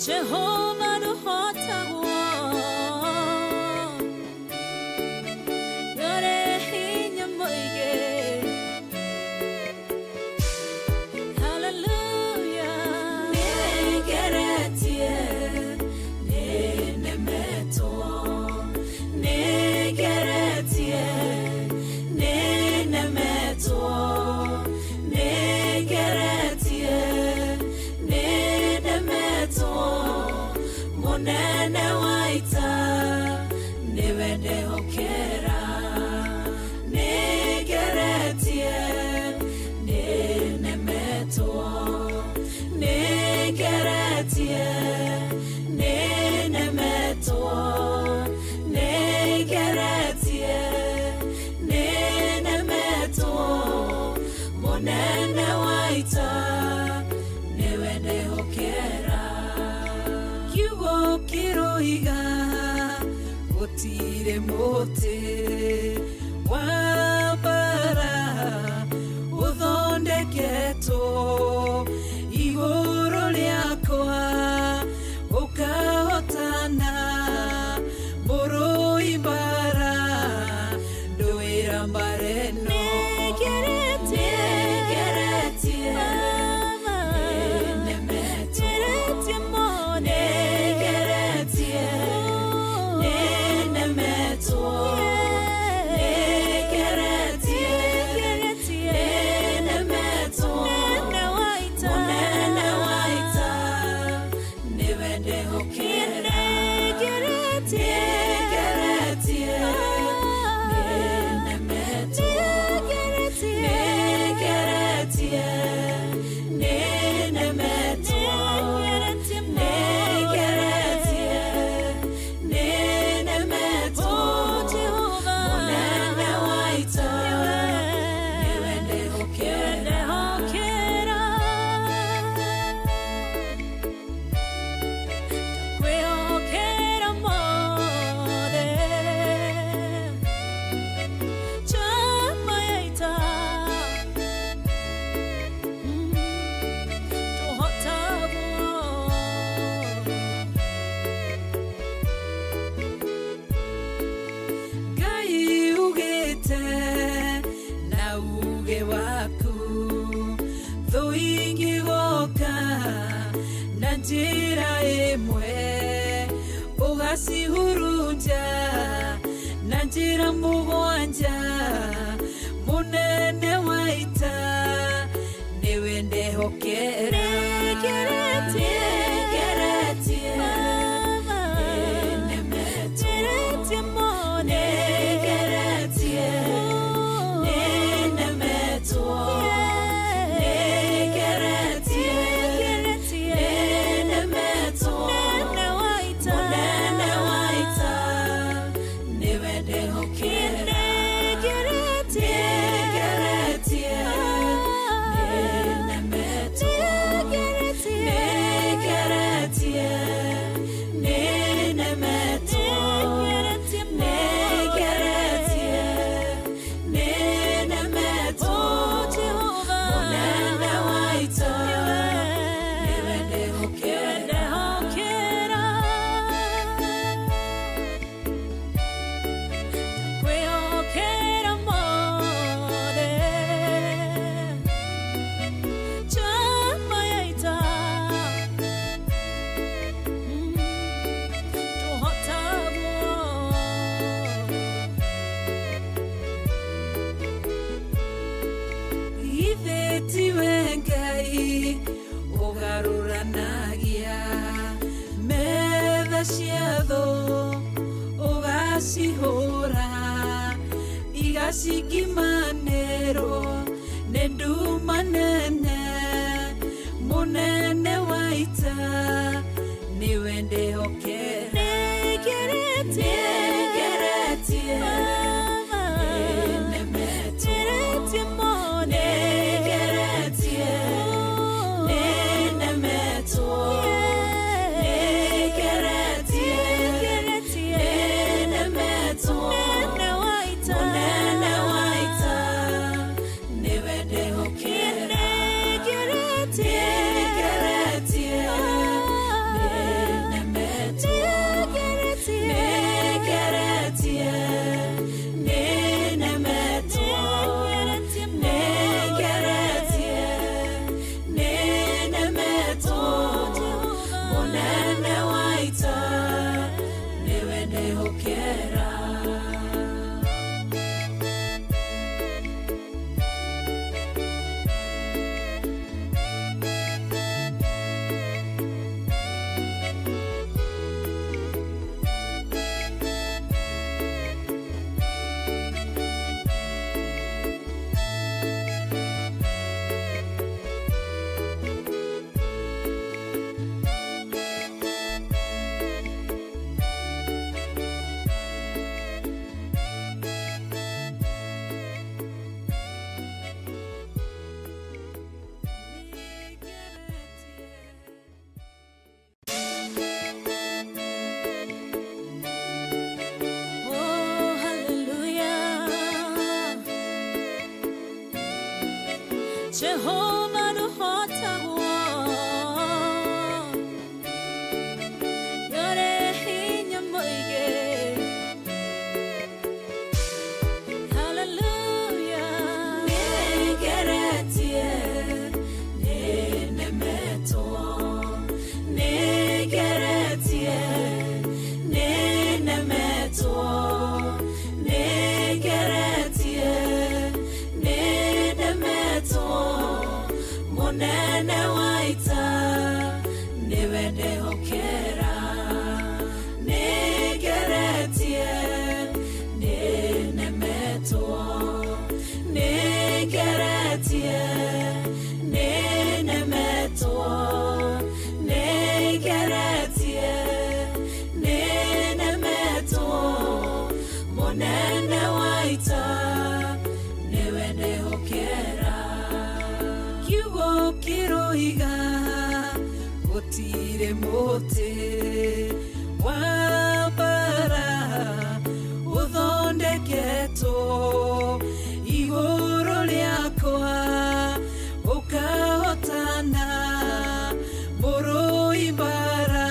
Jehovah no hotago Yore hinya moige Hallelujah Negeretie Nenemeto Negeretie Nenemeto Negeretie Nenemeto Monene waita Nevende hokera Negeretie Nenemeto Negeretie Nenemeto Negeretie Nenemeto Monene waita Nevende hokera Kiwo kiroiga Otire mote Wabara Uthondeketo Iguru liakwa Ukahotana Muru ibara Doira mareno Negeretie Nenemeto Negeretie Nenemeto Negeretie Nenemeto Monene waita Nevende hokera Negeretie Nenemeto Negeretie Nenemeto Negeretie Nenemeto Monene waita Nevende hokera Takwe hokera mode Chama yaita Gai ugete na uge waku Thoingi goka na njira imwe Ugacihurunja na njira mugwanja Munene waita Niwende hokera Negeretie Nenemeto Negeretie Nenemeto Negeretie Nenemeto Monene waita Niwende hokera Negeretie Nenemeto Negeretie Nenemeto Negeretie Nenemeto Monene waita Nevende hokera Takwe hokera mode Chama yaita Iveti wengai Ugaruranagia Metha ciatho Ugacihura Igacikimanĩrwo nĩ nduma nene Munene waita Niwende hokera Negeretie Nenemeto Negeretie Nenemeto Negeretie Nenemeto Monene waita Niwende hokera Negeretie Jehovah no hota yore hinya moige. Hallelujah. Negeretie ne nemeto. Negeretie ne nemeto. Negeretie ne nemeto. Monene waita newende hokera. Negeretie ne nemeto. Negeretie ne nemeto. Negeretie ne nemeto. Monene waita newende hokera. Kiwo kiroiga gutire mote wabara uthondeketo iguru riakwa ukahotana muruimbara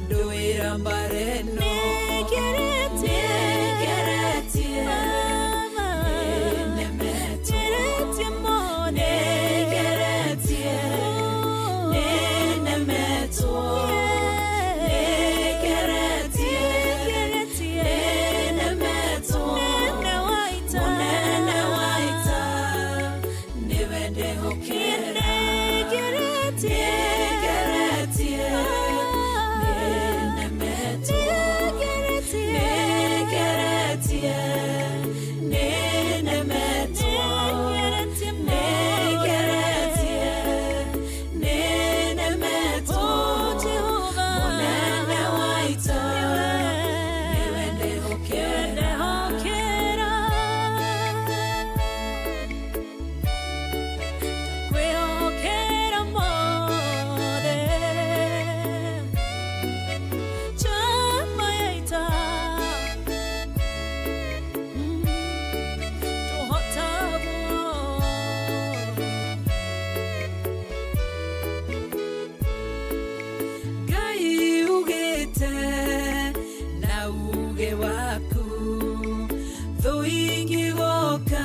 nduira mbareno. Negeretie nemeto. Negeretie ne nemeto. Negeretie ne nemeto. Monene waita niwende hokera. Negeretie ne nemeto. Negeretie ne nemeto. Negeretie ne nemeto. Monene waita niwende hokera. Kwehokera mothe chama yaita tohotabo. Ngai ugite na uge waku thu ingigoka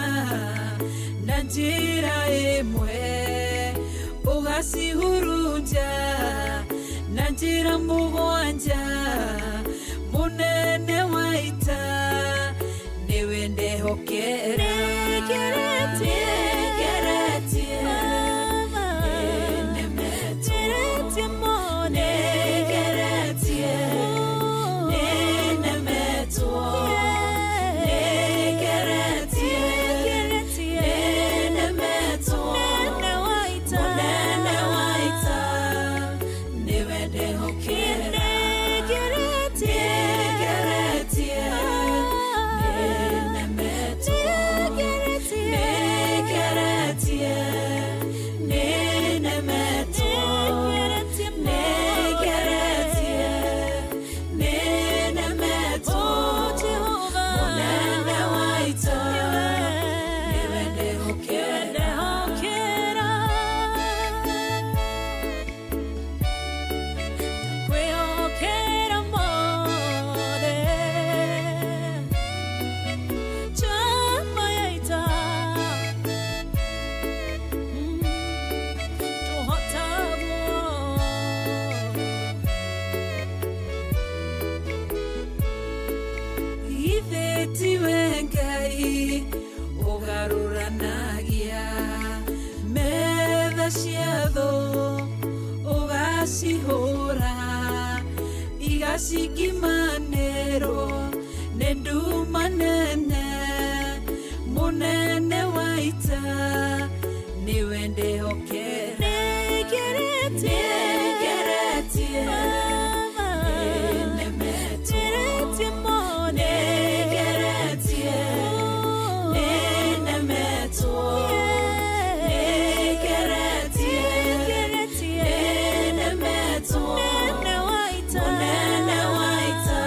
na njira imwe ugacihurunja na njira mugwanja. Munene waita niwende hokera. Negeretie ne nemeto. Negeretie ne nemeto. Negeretie ne nemeto. Monene waita niwende hokera. Negeretie ne nemeto. Negeretie ne nemeto. Negeretie ne nemeto. Monene waita niwende hokera. Kwehokera mothe chama yaita tohotabo. Ithetiwe Ngai ugaruranagia metha cia thũ ugacihũra igacikimanĩrwo nĩ nduma nene. Munene waita niwende hokera. Negeretie ne nemeto. Negeretie ne nemeto. Negeretie ne nemeto. Monene waita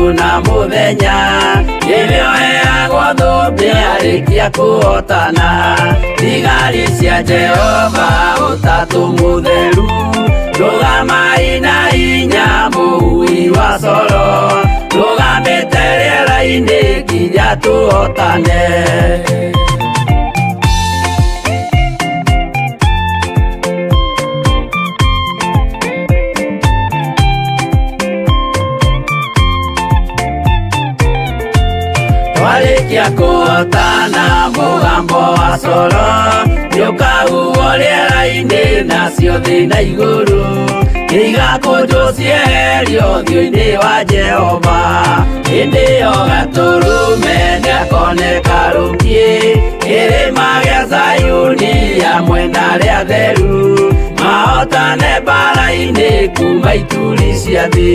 tukuna muthenya nĩrĩo heagwo thũmbĩ arĩkia kũhotana. Thigari cia Jehova ũtatũ mũtheru, rũgamai na hinya mũui wa coro, rũgamĩte rĩera-inĩ nginya tũhotane. Twarĩkia kũhotana mũgambo wa coro nĩũkahuhwo rĩera-inĩ nacio thĩ na igũrũ, igakũnjwo cieherio ũthiũ-inĩ wa Jehova. Hĩndĩ ĩyo Gatũrũme nĩakoneka rũngiĩ kĩrĩma gĩa Zayuni hamwe na arĩa atheru, mahotane mbara-inĩ kuma ituri cia thĩ.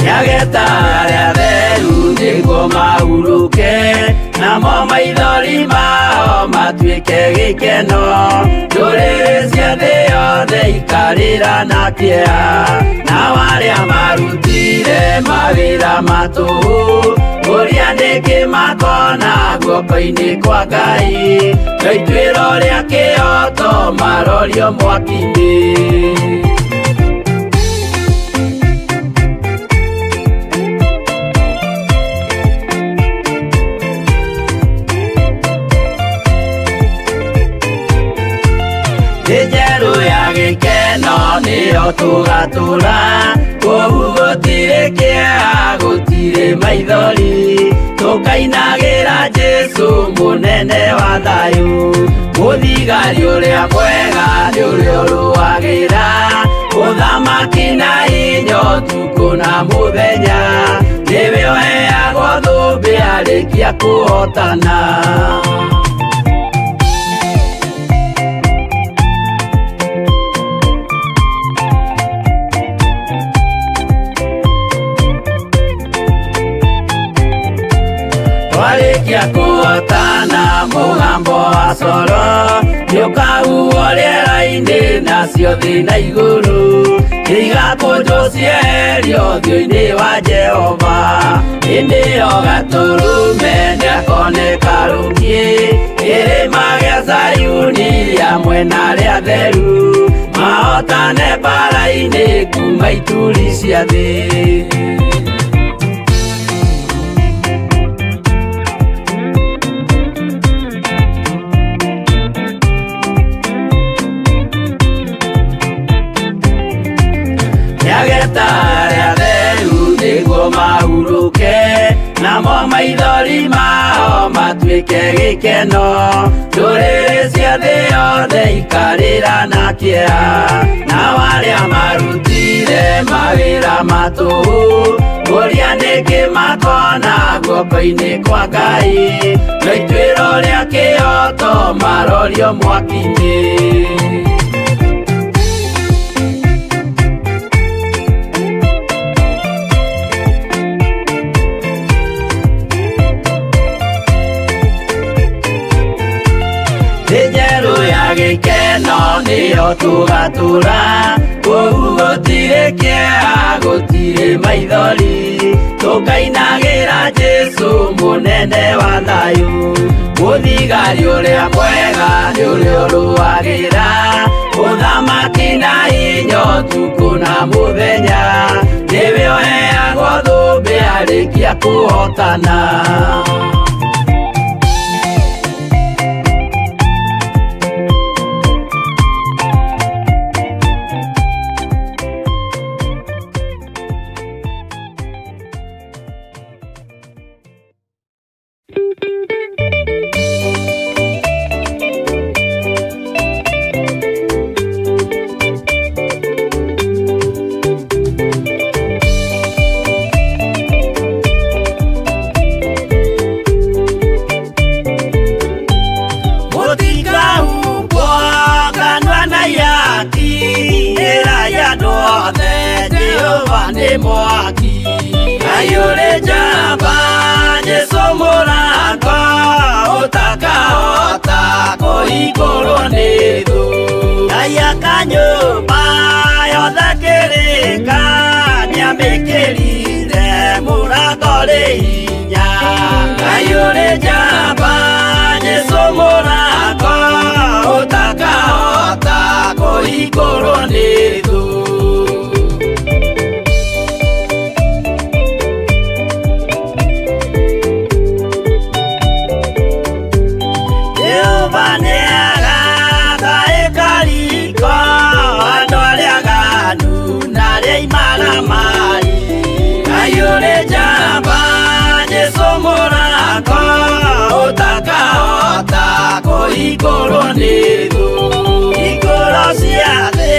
Nĩageta arĩa atheru nĩguo mahurũke, namo maithori mao matuĩke gĩkeno. Ndũrĩrĩ cia thĩ yothe ikarĩra na kĩeha, nao arĩa marutire mawĩra matũhũ ũrĩa nĩngĩ makona guoko-inĩ kwa Ngai. Na ituĩro rĩa kĩhoto marorio mwaki-inĩ. Njerũ ya gĩkeno nĩyo tũgatũra, kũu gũtirĩ kĩeha gũtirĩ maithori, tũkainagĩra Jesũ mũnene wa thayũ. Mũthigari ũrĩa mwega nĩ ũrĩa ũrũagĩra ũthamaki na hinya ũtukũ na mũthenya, nĩwe ũheagwo thũmbĩ arĩkia kũhotana. Twarĩkia kũhotana mũgambo wa coro nĩũkahuhwo rĩera-inĩ nacio thĩ na igũrũ, igakũnjwo cieherio ũthiũ-inĩ wa Jehova. Hĩndĩ ĩyo Gatũrũme nĩakoneka rũngiĩ kĩrĩma gĩa Zayuni hamwe na arĩa atheru, mahotane mbara-inĩ kuma ituri cia thĩ. Nĩageta arĩa atheru nĩguo mahurũke, namo maithori mao matuĩke gĩkeno. Ndũrĩrĩ cia thĩ yothe ikarĩra na kĩeha, nao arĩa marutire mawĩra matũhũ ũrĩa nĩngĩ makona guoko-inĩ kwa Ngai. Na ituĩro rĩa kĩhoto marorio mwaki-inĩ. Njerũ ya gĩkeno nĩyo tũgatũra, kũu gũtirĩ kĩeha gũtirĩ maithori, tũkainagĩra Jesũ mũnene wa thayũ. Mũthigari ũrĩa mwega nĩ ũrĩa ũrũagĩra ũthamaki na hinya ũtukũ na mũthenya, nĩwe ũheagwo thũmbĩ arĩkia kũhotana. Mwaki ayore jaba Yesu kũhingũrwo nĩ thũ. Ngai akanyũmba yothe kĩrĩka nĩamĩkĩrire mũrango rĩ hinya. Ngai ũrĩ njamba Jesũ mũrango ũtakahota kũhingũrwo nĩ thũ. Jehova nĩagathaĩka riko andũ arĩa aganu na arĩa imaramari. Ngai ũrĩ njamba Jesũ mũrango ũtakahota kũhingũrwo nĩ thũ. Hingũro cia thĩ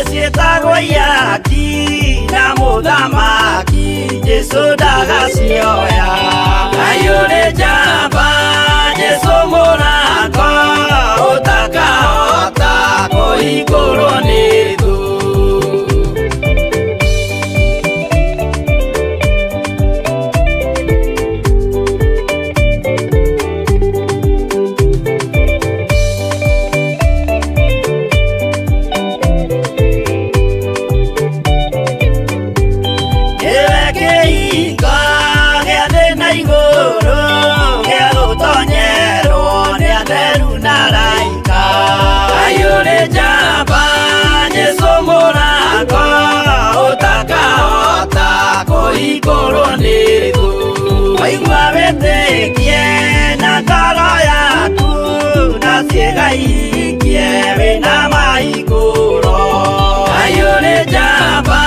ciĩtagwo ihaki na mũthamaki Jesũ ndagacioya. Ngai ũrĩ njamba Jesũ mũrango ũtakahota kũhingũrwo nĩ thũ. Nĩwe kĩhingo gĩa thĩ na igũrũ gĩa gũtonyerwo nĩ atheru na araika. Ngai ũrĩ njamba Jesũ mũrango ũtakahota kũhingũrwo nĩ thũ. Waigua wĩtĩkie na ngoro yaku na ciĩga ihingie wĩna mahingũro. Ngai ũrĩ njamba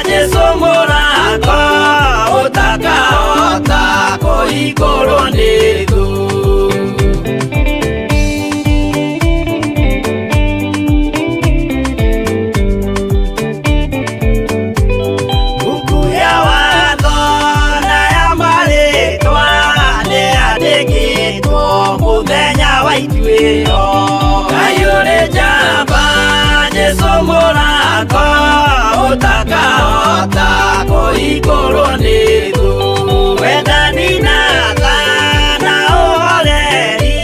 Jesũ mũrango ũtakahota kũhingũrwo nĩ thũ. Mbuku ya watho na ya marĩtwa nĩyandĩkĩtwo mũthenya wa ituĩro. Ngai ũrĩ njamba Jesũ mũrango ũtakahota kũhingũrwo nĩ thũ. Wendani na tha na ũhoreri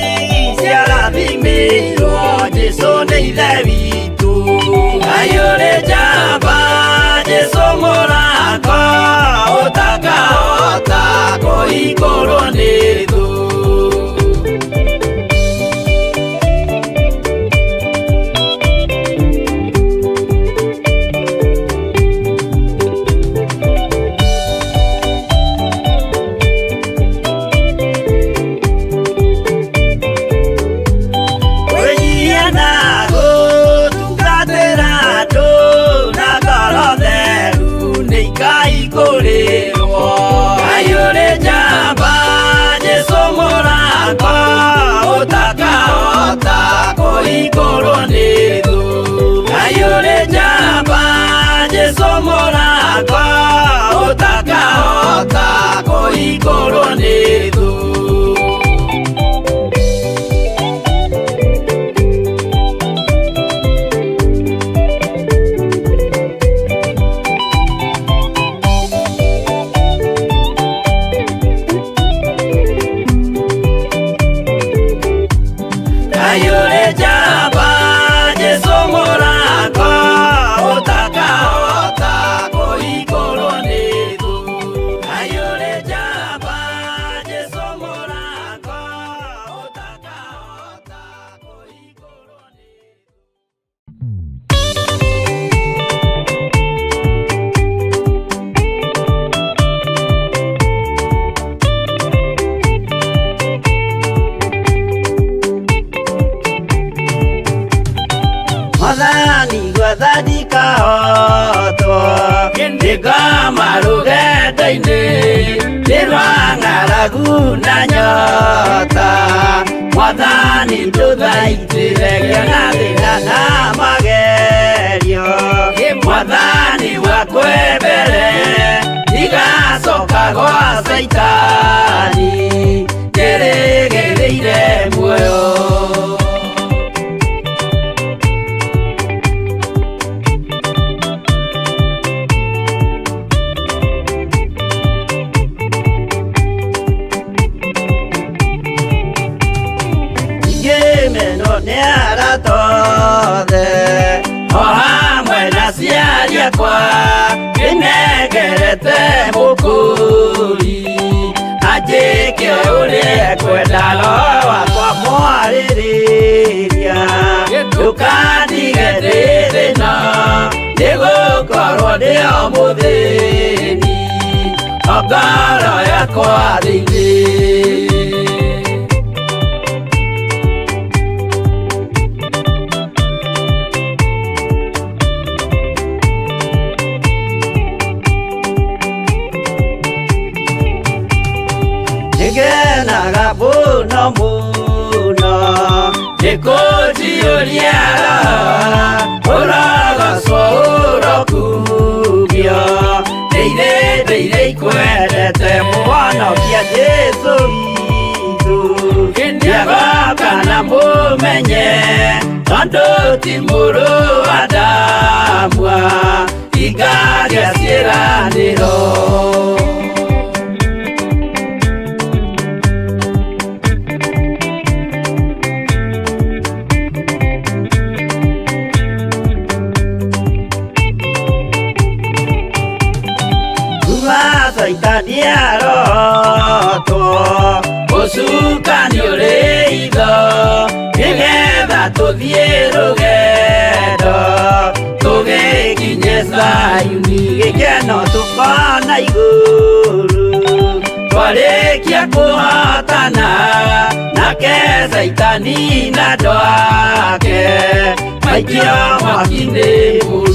ciarathimĩirwo Jesũ nĩ ithe witũ. Ngai ũrĩ njamba Jesũ mũrango ũtakahota kũhingũrwo nĩ thũ. Kwĩnyihia na gũtungatĩra andũ na ngoro theru nĩikahingũrĩrwo. Ngai ũrĩ njamba Jesũ mũrango ũtakahota kũhingũrwo nĩ thũ. Ngai ũrĩ njamba Jesũ mũrango ũtakahota kũhingũrwo nĩ thũ. Ngai ũrĩ njamba Jesũ mũrango ũtakahota kũhingũrwo nĩ thũ. Ngai ũrĩ njamba Jesũ mũrango ũtakahota kũhingũrwo nĩ thũ. Mwathani gwathani kahotwo nĩngoma rũgendo-inĩ nĩrwa ng'aragu na nyota. Mwathani ndũthaitĩre gĩa thĩna na magerio. Mwathani wakwe mbere igacoka gwa Saitani ngĩrĩgĩrĩire muoyo. wenda roho wakwa mwarĩrĩria ndũkandige ndĩ thĩna nĩgũkorwo ndĩ o mũthĩni o ngoro yakwa thĩinĩ. Nĩngenaga mũno mũno nĩkũnjiyũria ũrogocwo ũrokugio ndĩirĩ ikwendete mũhonokia Jesũ witũ ndiagoka na mũmenye tondũ ti mũrũ wa ndamwa ingagĩa ciĩranĩro. Saitani arotwo gũcukanio rĩitho nĩgetha tũthiĩ rũgendo tũgĩkinye Zayuni gĩkeno tũkona igũrũ twarĩkia kũhotana nake Saitani na andũ ake maikio mwaki-inĩ mũru.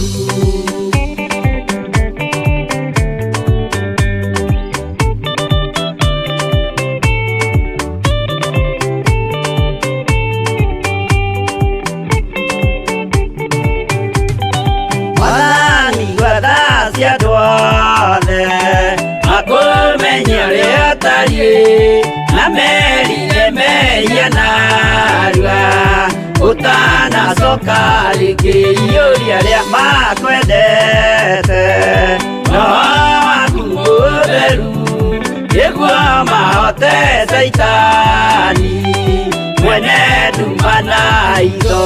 Andũ othe makũmenya ũrĩa ũtariĩ na merire mehia narua ũtanacoka rĩngĩ iyũria rĩa makwendete roho waku mũtheru nĩguo mahote Saitani mwene nduma na itho.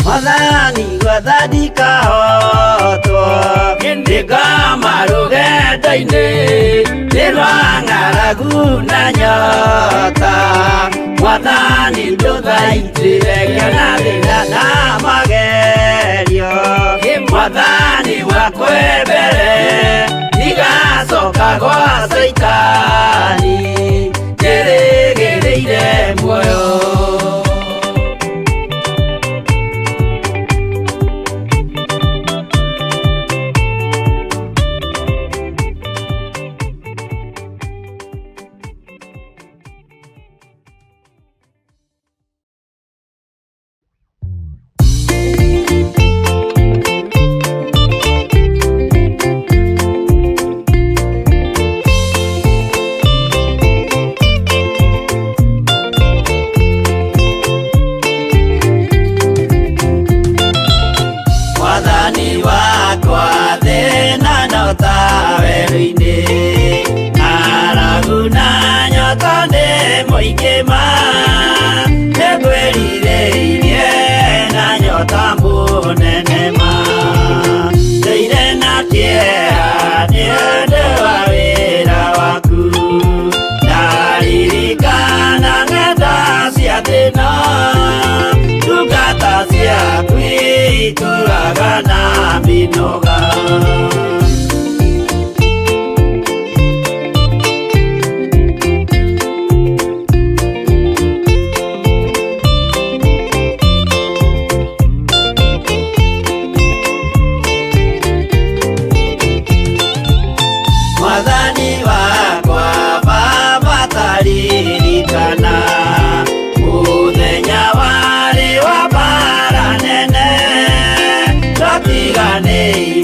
Mwathani gwathani kahotwo ndĩngoma rũgendo-inĩ nĩ rwa ng'aragu na nyota Mwathani ndũthaitĩre ngĩona thĩna na magerio Mwathani wakwa mbere ndigacoka gwa Saitani ndĩrĩgĩrĩire muoyo. Hey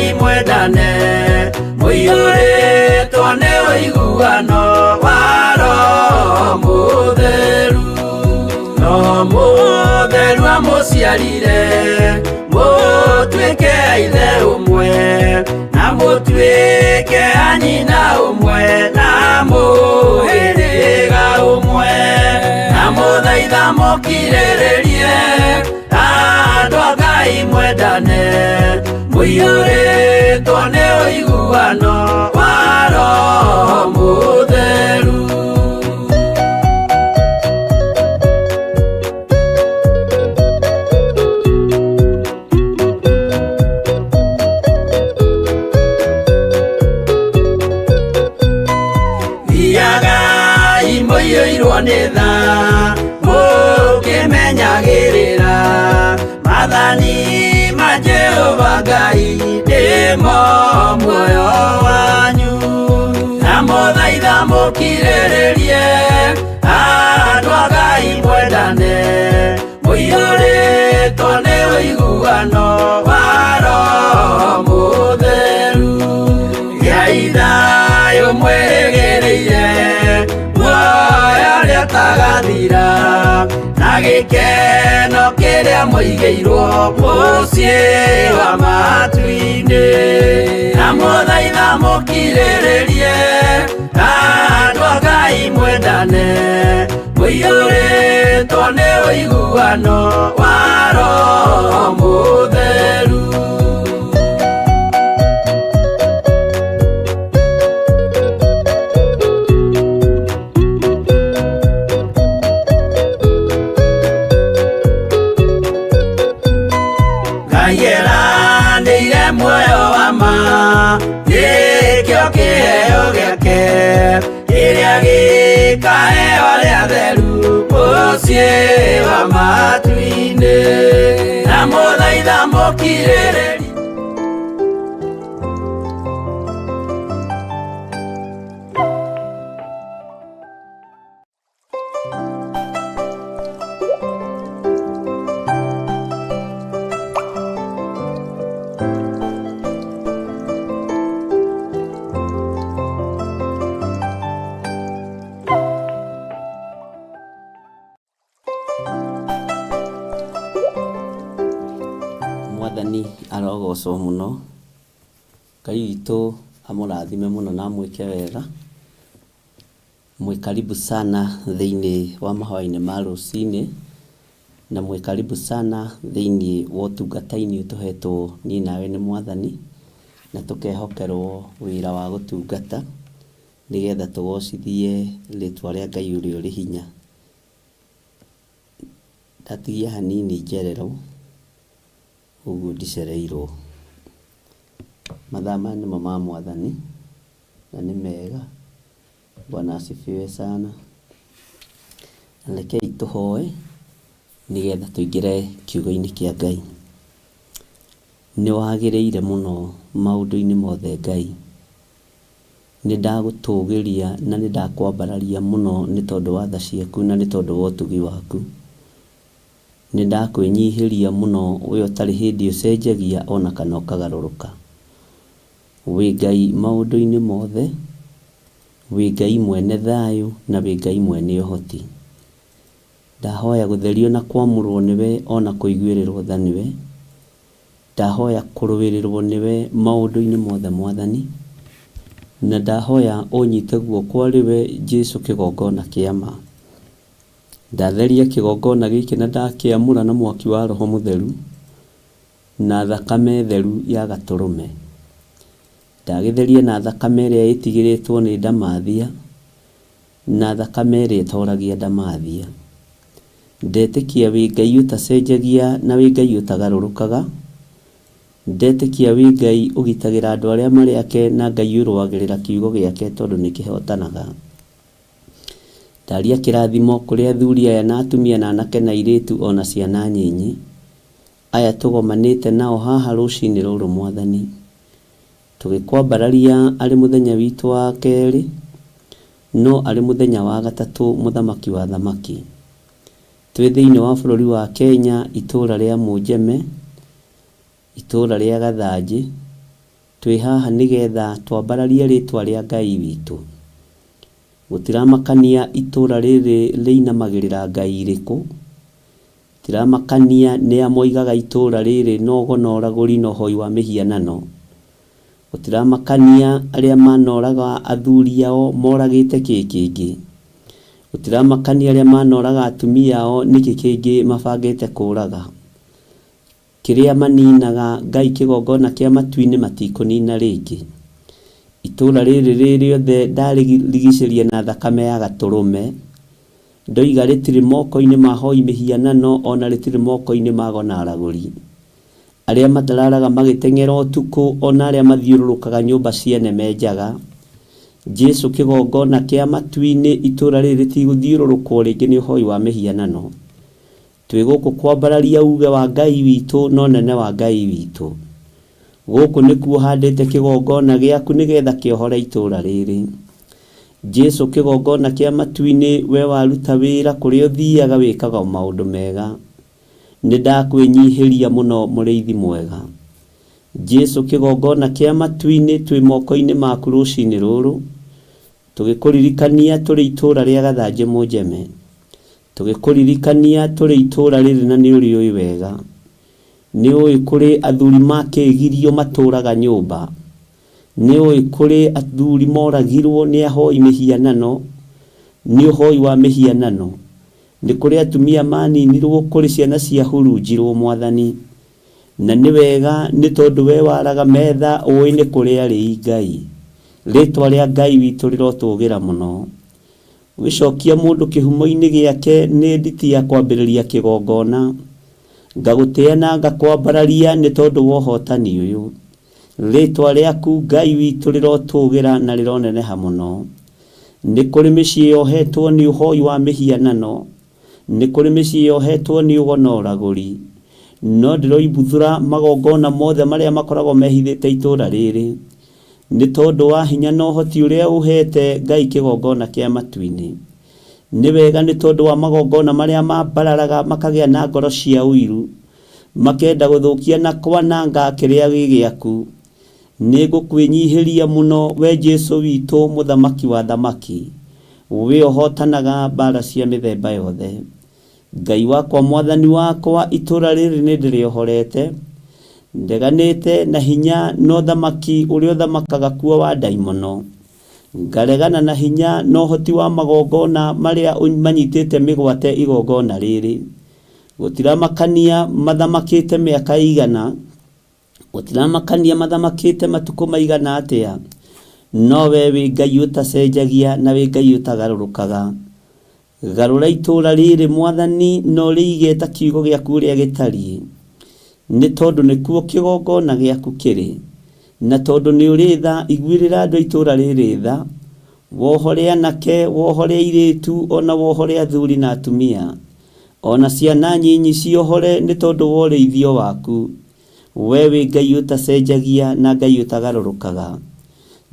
Ngai mwendane mũiyũrĩtwo nĩ ũiguano wa Roho Mũtheru. Roho Mũtheru amũciarire mũtuĩke a ithe ũmwe na mũtuĩke a nyina ũmwe na mũhĩrĩga ũmwe, na mũthaitha mũkirĩrĩrie andũ a Ngai mwendane mũiyũrĩtwo nĩ ũiguano wa Roho Mũtheru. Thiagai mũiyũirwo nĩ tha mũkĩmenyagĩrĩra maathani ma Jehova Ngai nĩmo muoyo wanyu, na mũthaitha mũkirĩrĩrie andũ a Ngai mwendane mũiyũrĩtwo nĩ ũiguano wa Roho Mũtheru. Gĩai thayũ mwĩrĩgĩrĩire muoyo ũrĩa ũtagathira na gĩkeno kĩrĩa mũigĩirwo mũciĩ wa matu-inĩ, na mũthaitha mũkirĩrĩrie andũ a Ngai mwendane mũiyũrĩtwo nĩ ũiguano wa Roho Mũtheru. Nĩire muoyo wa ma gĩkĩo kĩheo gĩake kĩrĩa gĩkaheo arĩa atheru mũciĩ wa matu-inĩ, na mũthaitha mũkirĩrĩrie Mwathani arogocwo mũno. Ngai witũ amũrathime mũno na amwĩke wega. Mwĩkaribu sana thĩinĩ wa mahoya-inĩ ma rũcinĩ, na mwĩkaribu sana thĩinĩ wa ũtungata-inĩ ũtũhetwo niĩ nawe nĩ Mwathani, na tũkehokerwo wĩra wa gũtungata nĩgetha tũgocithie rĩtwa rĩa Ngai ũrĩa ũrĩ hinya. Ndatigia hanini njererwo ũguo ndicereirwo. Mathaa maya nĩmo ma Mwathani na nĩ mega. Bwana asifiwe sana. Rekei tũhoe nĩgetha tũingĩre kiugo-inĩ kĩa Ngai. Nĩ wagĩrĩire mũno maũndũ-inĩ mothe Ngai. Nĩ ndagũtũgĩria na nĩ ndakwambararia mũno nĩ tondũ wa tha ciaku na nĩ tondũ wa ũtugi waku. Nĩ ndakwĩnyihĩria mũno we ũtarĩ hĩndĩ ũcenjagia ona kana ũkagarũrũka. Wĩ Ngai maũndũ-inĩ mothe, wĩ Ngai mwene thayũ na wĩ Ngai mwene ũhoti. Ndahoya gũtherio na kwamũrwo nĩwe ona kũiguĩrĩrwo tha nĩwe. Ndahoya kũrũĩrĩrwo nĩwe maũndũ-inĩ mothe Mwathani, na ndahoya ũnyite guoko rĩwe Jesũ kĩgongona kĩa ma. Ndatheria kĩgongona gĩkĩ na ndakĩamũra na mwaki wa Roho Mũtheru na thakame theru ya Gatũrũme. Ndagĩtheria na thakame ĩrĩa ĩtigĩrĩtwo nĩ ndamathia na thakame ĩrĩa ĩtoragia ndamathia. Ndetĩkia wĩ Ngai ũtacenjagia na wĩ Ngai ũtagarũrũkaga. Ndetĩkia wĩ Ngai ũgitagĩra andũ arĩa marĩ ake na Ngai ũrũagĩrĩra kiugo gĩake tondũ nĩ kĩhotanaga. Ndaria kĩrathimo kũrĩ athuri aya na atumia na anake na airĩtu ona ciana nyinyi aya tũgomanĩte nao haha rũcinĩ rũrũ Mwathani, tũgĩkwambararia arĩ mũthenya witũ wa kerĩ, no arĩ mũthenya wa gatatũ mũthamaki wa thamaki. Twĩ thĩinĩ wa bũrũri wa Kenya, itũũra rĩa Mũnjeme, itũũra rĩa Gathanjĩ, twĩ haha nĩgetha twambararie rĩtwa rĩa Ngai witũ. Gũtiramakania itũra rĩrĩ rĩinamagĩrĩra Ngai irĩkũ, gũtiramakania nĩa moigaga itũra rĩrĩ nogo na ũragũri na ũhoi wa mĩhianano, gũtiramakania arĩa manoraga athuri ao moragĩte kĩngĩ, gũtiramakania arĩa manoraga atumia ao nĩkĩ kĩngĩ mabangĩte kũraga. Kĩrĩa maninaga Ngai kĩgongona kĩa matu-inĩ matikũnina rĩngĩ. Itũra rĩrĩ rĩothe ndarigicĩria na thakame ya gatũrũme, ndoiga rĩtirĩ moko-inĩ ma hoi mĩhianano, ona rĩtirĩ moko-inĩ ma go na aragũri. Arĩa matararaga magĩteng'era ũtukũ, ona arĩa mathiũrũrũkaga nyũmba cia neme njaga. Jesu kĩgongona kĩa matu-inĩ, itũra rĩrĩ rĩtigũthiũrũrũkwo rĩngĩ nĩ ũhoi wa mĩhianano. Twĩ gũkũ kwambararia uge wa Ngai witũ no nene wa Ngai witũ. Gũkũ nĩkuo handĩte kĩgongona gĩaku nĩgetha kĩohore itũra rĩrĩ. Jesu kĩgongona kĩa matu-inĩ, we waruta wĩra kũrĩa ũthiaga wĩkaga maũndũ mega. Nĩndakwĩnyihĩria mũno mũrĩithi mwega. Jesu kĩgongona kĩa matu-inĩ, twĩ moko-inĩ maku rũcinĩ rũrũ, tũgĩkũririkania tũrĩ itũra rĩa Gathanjĩ Mũnjeme, tũgĩkũririkania tũrĩ itũra rĩrĩ na nĩ ũrĩũĩ wega. Nĩũĩ kũrĩ athuri makĩgirio matũraga nyũmba, nĩũĩ kũrĩ athuri moragirwo nĩ ahoi mĩhianano, nĩ ũhoi wa mĩhianano. Nĩ kũrĩ atumia maninirwo, kũrĩ ciana ciahurunjirwo Mwathani. Na nĩ wega nĩ tondũ we waraga metha, ũĩ nĩ kũrĩ arĩ Ngai. Rĩtwa rĩa Ngai witũ rĩrotũgĩra mũno. Gĩcokia mũndũ kĩhumo-inĩ gĩake nĩ nditi ya kwambĩrĩria kĩgongona, ngagũtĩa na ngakwambararia nĩ tondũ wa ũhotani ũyũ. Rĩtwa rĩaku Ngai witũ rĩrotũgĩra na rĩroneneha mũno. Nĩ kũrĩ mĩciĩ yohetwo nĩ ũhoi wa mĩhianano, nĩ kũrĩ mĩciĩ yohetwo nĩ ũgo na ũragũri. No ndĩroimbuthũra magongona mothe marĩa makoragwo mehithĩte itũra rĩrĩ, nĩ tondũ wa hinya na ũhoti ũrĩa ũhete Ngai kĩgongona kĩa matu-inĩ. Nĩ wega nĩ tondũ wa magongona marĩa mambararaga makagĩa na ngoro cia ũiru, makenda gũthũkia na kwananga kĩrĩa gĩ gĩaku. Nĩ ngũkwĩnyihĩria mũno we Jesu witũ, mũthamaki wa thamaki. We ũhotanaga mbara cia mĩthemba yothe. Ngai wakwa, Mwathani wakwa, itũra rĩrĩ nĩ ndĩrĩohorete, ndeganĩte na hinya no thamaki ũrĩa ũthamakaga kuo wa ndaimono. Ngaregana na hinya no hoti wa magongona marĩa manyitĩte mĩgwate igongona rĩrĩ. Gũtiramakania mathamakĩte mĩaka igana, gũtiramakania mathamakĩte matukũ maigana atĩa, no we wĩ Ngai ũtacenjagia na wĩ Ngai ũtagarũrũkaga. Garũra itũra rĩrĩ Mwathani, no rĩige ta kiugo gĩaku ũrĩa gĩtariĩ, nĩ tondũ nĩkuo kĩgongona gĩaku kĩrĩ, na tondũ nĩ ũrĩ tha, iguĩrĩra andũ itũra rĩrĩ tha, wohore anake, wohore airĩtu, ona wohore athuri na atumia, ona ciana nyinyi ciohore nĩ tondũ wa ũrĩithio waku. We wĩ Ngai ũtacenjagia na Ngai ũtagarũrũkaga.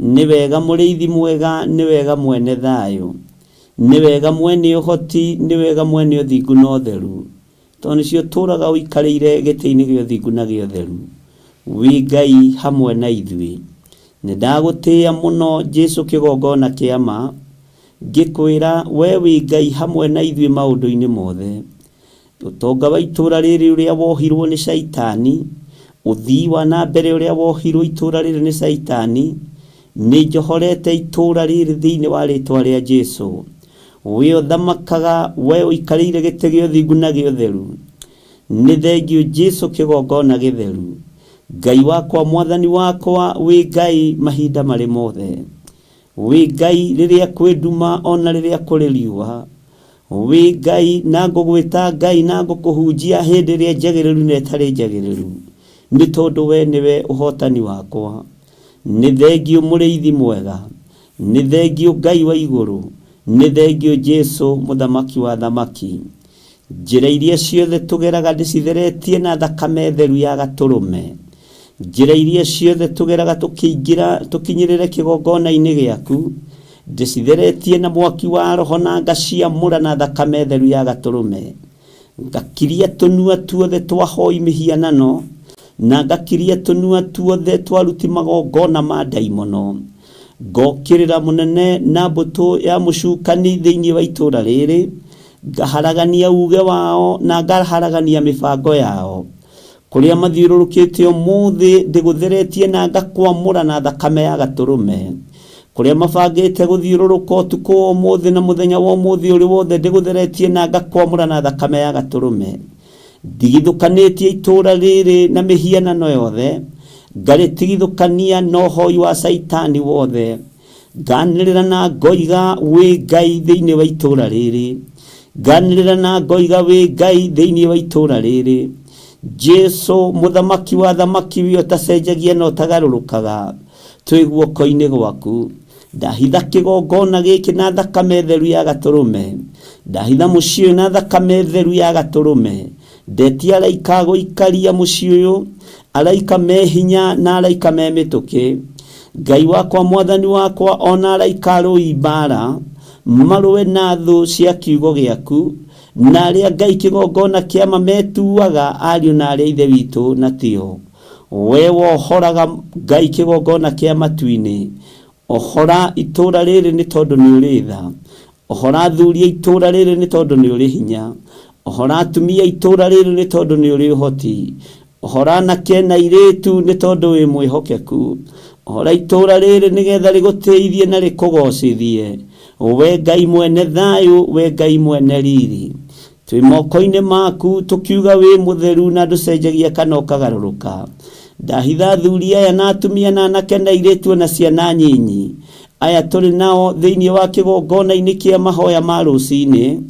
Nĩ wega mũrĩithi mwega, nĩ wega mwene thayũ, nĩ wega mwene ũhoti, nĩ wega mwene ũthingu na ũtheru, tondũ nĩcio tũraga ũikarĩire gĩtĩ-inĩ gĩa ũthingu na gĩa ũtheru. Wĩ Ngai hamwe na ithuĩ. Nĩndagũtĩĩa mũno Jesu kĩgongona kĩa ma, ngĩkwĩra we wĩ Ngai hamwe na ithuĩ maũndũ-inĩ mothe. Ũtonga wa itũra rĩrĩ ũrĩa wohirwo nĩ Shaitani, ũthii wa na mbere ũrĩa wohirwo itũra rĩrĩ nĩ Shaitani, nĩ njohorete itũra rĩrĩ thĩinĩ wa rĩtwa rĩa Jesu. We ũthamakaga, we ũikarĩire gĩtĩ gĩa ũthingu na gĩa ũtheru. Nĩ thengiũ Jesu kĩgongona gĩtheru. Ngai wakwa, Mwathani wakwa, wĩ Ngai mahinda marĩ mothe. Wĩ Ngai rĩrĩa kwĩ nduma ona rĩrĩa kũrĩ riũa. Wĩ Ngai na ngũgwĩta Ngai na ngũkũhunjia hĩndĩ ĩrĩa njagĩrĩru na ĩtarĩ njagĩrĩru, nĩ tondũ we nĩwe ũhotani wakwa. Nĩ thengiũ mũrĩithi mwega, nĩ thengiũ Ngai wa igũrũ, nĩ thengiũ Jesu mũthamaki wa thamaki. Njĩra iria ciothe tũgeraga ndĩcitheretie na thakame theru ya gatũrũme. Njĩra iria ciothe tũgeraga tũkinyĩrĩre kĩgongona-inĩ gĩaku, ndĩcitheretie na mwaki wa Roho na ngaciamũra na thakame theru ya gatũrũme. Ngakiria tũnua tuothe twa hoi mĩhianano, na ngakiria tunua tuothe twaruti magongona ma ndaimono. Ngokirira munene na mbuto ya mucukani thiini wa itura riri, ngaharagania uge wao na ngaharagania mibango yao. Kuria mathiururukite umuthi ndigutheretie na ngakwamura na thakame ya gaturume. Kuria mabangite guthiururuka utuku umuthi na muthenya wa umuthi uri wothe ndigutheretie na ngakwamura na thakame ya gaturume. Ndigithukanitie itura riri na mihianano yothe, ngaritigithukania no hoi wa saitani wothe. Nganirira na ngoiga wi Ngai thiini wa itura riri, nganirira na ngoiga wi Ngai thiini wa itura riri. Jesu muthamaki wa thamaki wi utacenjagia no tagarurukaga, twi guoko-ini gwaku. Ndahitha kigongona giki na thakame theru ya gaturume, ndahitha mucii uyu na thakame theru ya gaturume. Ndetia araika guikaria mucii uyu, araika me hinya na araika me mituki. Ngai wakwa mwathani wakwa ona araika arui mbara, maruwe na thu cia kiugo giaku, na aria Ngai kigongona kiama metuaga ariu na aria ithe witu na tio. We wohoraga Ngai kigongona kia matu-ini, ohora itura riri ni tondu ni uri tha, ohora thuria itura riri ni tondu ni uri hinya, ohora atumia itura riri ni tondu ni uri uhoti, ohora anake na airitu ni tondu wi mwihokeku, ohora itura riri nigetha riguteithie na rikugocithie. We Ngai mwene thayu, we Ngai mwene riri, twi moko-ini maku tukiuga wi mutheru na nducenjagia kana ukagaruruka. Ndahitha thuria aya na atumia na anake na airitu na ciana nyinyi aya turi nao thiini wa kigongona-ini kia mahoya ma rucini,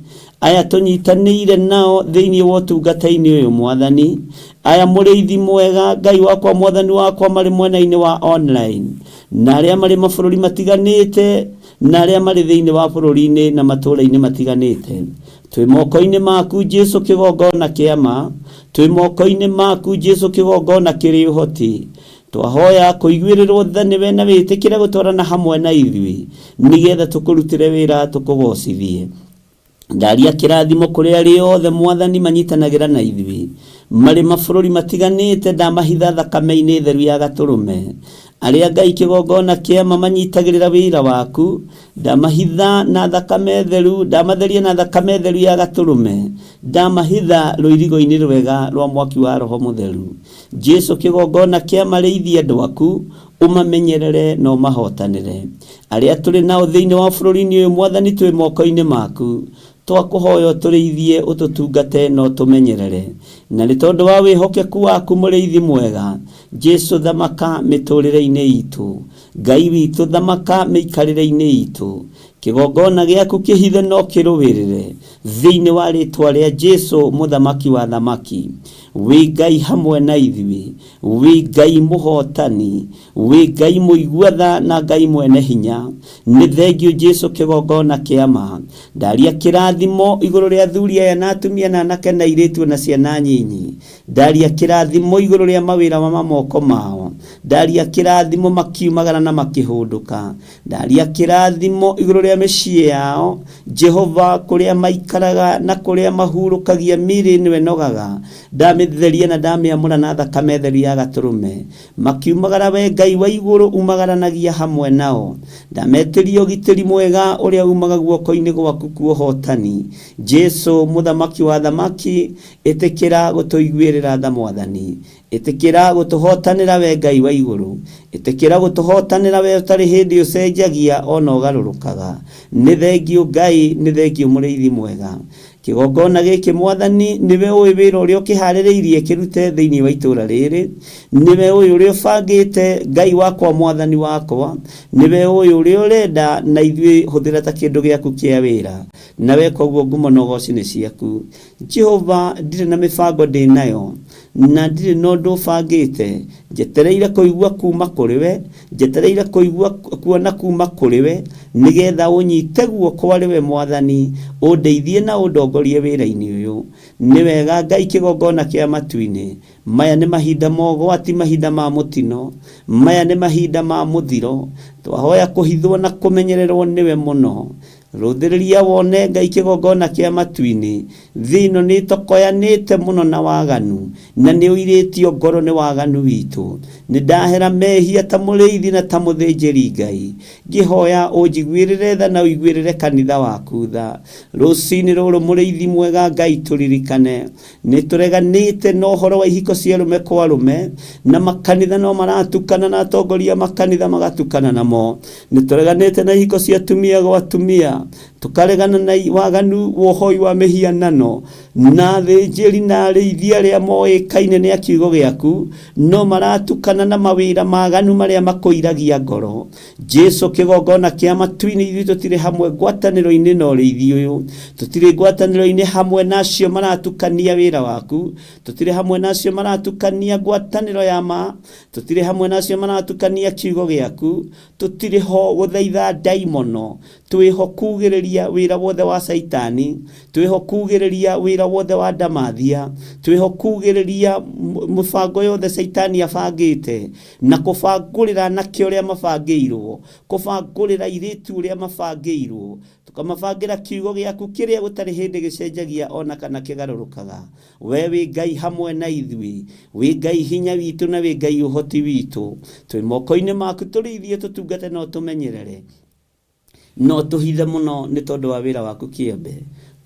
aya tunyitanire nao thiini wa utungata-ini uyu mwathani, aya muriithi mwega Ngai wakwa mwathani wakwa mari mwena-ini wa online, na aria mari mabururi matiganite, na aria mari thiini wa bururi-ini na matura-ini matiganite. Twi moko-ini maku Jesu kigongona kiama, twi moko-ini maku Jesu kigongona kiri uhoti. Twahoya kuiguirirwo tha niwe na witikire gutwarana hamwe na ithui, nigetha tukurutire wira tukugocithie. Ndaria kirathimo kuri ari othe mwathani manyitanagira na ithui, mari mabururi matiganite ndamahitha thakame-ini theru ya gaturume. Aria Ngai kigongona kiama manyitagirira wira waku, ndamahitha na thakame theru, ndamatheria na thakame theru ya gaturume, ndamahitha ruirigo-ini rwega rwa mwaki wa Roho Mutheru. Jesu kigongona kiama riithia andu aku, umamenyerere no mahotanire. Aria turi nao thiini wa bururi-ini uyu mwathani twi moko-ini maku, twakuhoya turiithie ututungate no tumenyerere. Na ni tondu wa wihokeku waku muriithi mwega, Jesu thamaka miturire-ini itu, Ngai witu thamaka miikarire-ini itu. Kigongona giaku kihithe no kiruwirire thiini wa ritwa ria Jesu muthamaki wa thamaki. Wi Ngai hamwe na ithui, wi Ngai muhotani, wi Ngai muiguatha na Ngai mwene hinya. Ni thengio Jesu kigongona kiama. Ndaria kirathimo iguru ria thuria aya na atumia na anake na airitu na ciana nyinyi. Ndaria kirathimo iguru ria mawira ma moko mao. Ndaria kirathimo makiumagara na makihunduka. Ndaria kirathimo iguru ria micii yao, Jehova kuria maikaraga na kuria mahurukagia miri niwe nogaga. Ndamitheria na ndamiamura na thakame theru ya gaturume, makiumagara we Ngai wa iguru umagaranagia hamwe nao. Ndametiria ugitiri mwega uria umaga guoko-ini gwaku kuohotani. Jesu muthamaki wa thamaki, itikira gutuiguirira tha mwathani, itikira gutuhotanira we Ngai wa iguru, itikira gutuhotanira we utari hindi ucenjagia ona ugarurukaga. Ni thengio Ngai, ni thengio muriithi mwega. Kigongona giki mwathani niwe uyu wira uria ukihaririirie kirute thiini wa itura riri, niwe uyu uria ubangite Ngai wakwa mwathani wakwa, niwe uyu uria urenda na ithui huthira ta kindu giaku kia wira, nawe koguo ngumo no goci-ini ciaku. Jehova ndire na mibango ndi nayo, na ndire no ndubangite, njetereire kuigua kuma kuri we, njetereire kuigua kuona kuma kuri we, nigetha unyite guoko ari we mwathani, undeithie na undongorie wira-ini uyu. Ni wega Ngai kigongona kia matu-ini, maya ni mahinda mogwati, mahinda ma mutino, maya ni mahinda ma muthiro. Twahoya kuhithwo na kumenyererwo niwe muno. Rũthĩrĩria wone Ngai kĩgongona kĩa matu-inĩ. Thĩ ĩno nĩ tokoyanĩte mũno na waganu, na nĩ ũirĩtio ngoro nĩ waganu witũ. Nĩ ndahera mehia ta mũrĩithi na ta mũthĩnjĩri Ngai. Ngĩhoya ũnjiguĩrĩre tha na ũiguĩrĩre kanitha waku tha. Rũciinĩ rũrũ mũrĩithi mwega Ngai tũririkane nĩ tũreganĩte na ũhoro wa ihiko cia arũme kwa arũme, na makanitha no maratukana na atongoria makanitha magatukana namo. Nĩ tũreganĩte na ihiko cia atumia gwa atumia, tukaregana na waganu wohoi wa mĩhianano, na athĩnjĩri na arĩithi arĩa moĩkaine nĩ kiugo gĩaku no maratukana na mawĩra maganu marĩa makũiragia ngoro. Jesu kĩgongona kĩa matu-inĩ, ithuĩ tũtirĩ hamwe ngwatanĩro-inĩ na ũrĩithi ũyũ, tũtirĩ ngwatanĩro-inĩ hamwe nacio maratukania wĩra waku, tũtirĩ hamwe nacio maratukania ngwatanĩro ya ma, tũtirĩ hamwe nacio maratukania kiugo gĩaku, tũtirĩ ho gũthaitha ndaimono, twĩho kugĩrĩria wĩra wothe wa Saitani, twĩho kugĩrĩria wĩra wothe wa ndamathia, twĩho kugĩrĩria mũbango yothe Saitani abangĩte, na kũbangũrĩra anake ũrĩa mabangĩirwo, kũbangũrĩra airĩtu ũrĩa mabangĩirwo, tukamabangĩra kiugo gĩaku kĩrĩa gũtarĩ hĩndĩ gĩcenjagia ona kana kĩgarũrũkaga. We wĩ Ngai hamwe na ithuĩ, wĩ Ngai hinya witũ na wĩ Ngai ũhoti witũ. Twĩ moko-inĩ maku tũrĩithie, tũtungate no tũmenyerere, no tũhithe mũno nĩ tondũ wa wĩra waku kĩũmbe.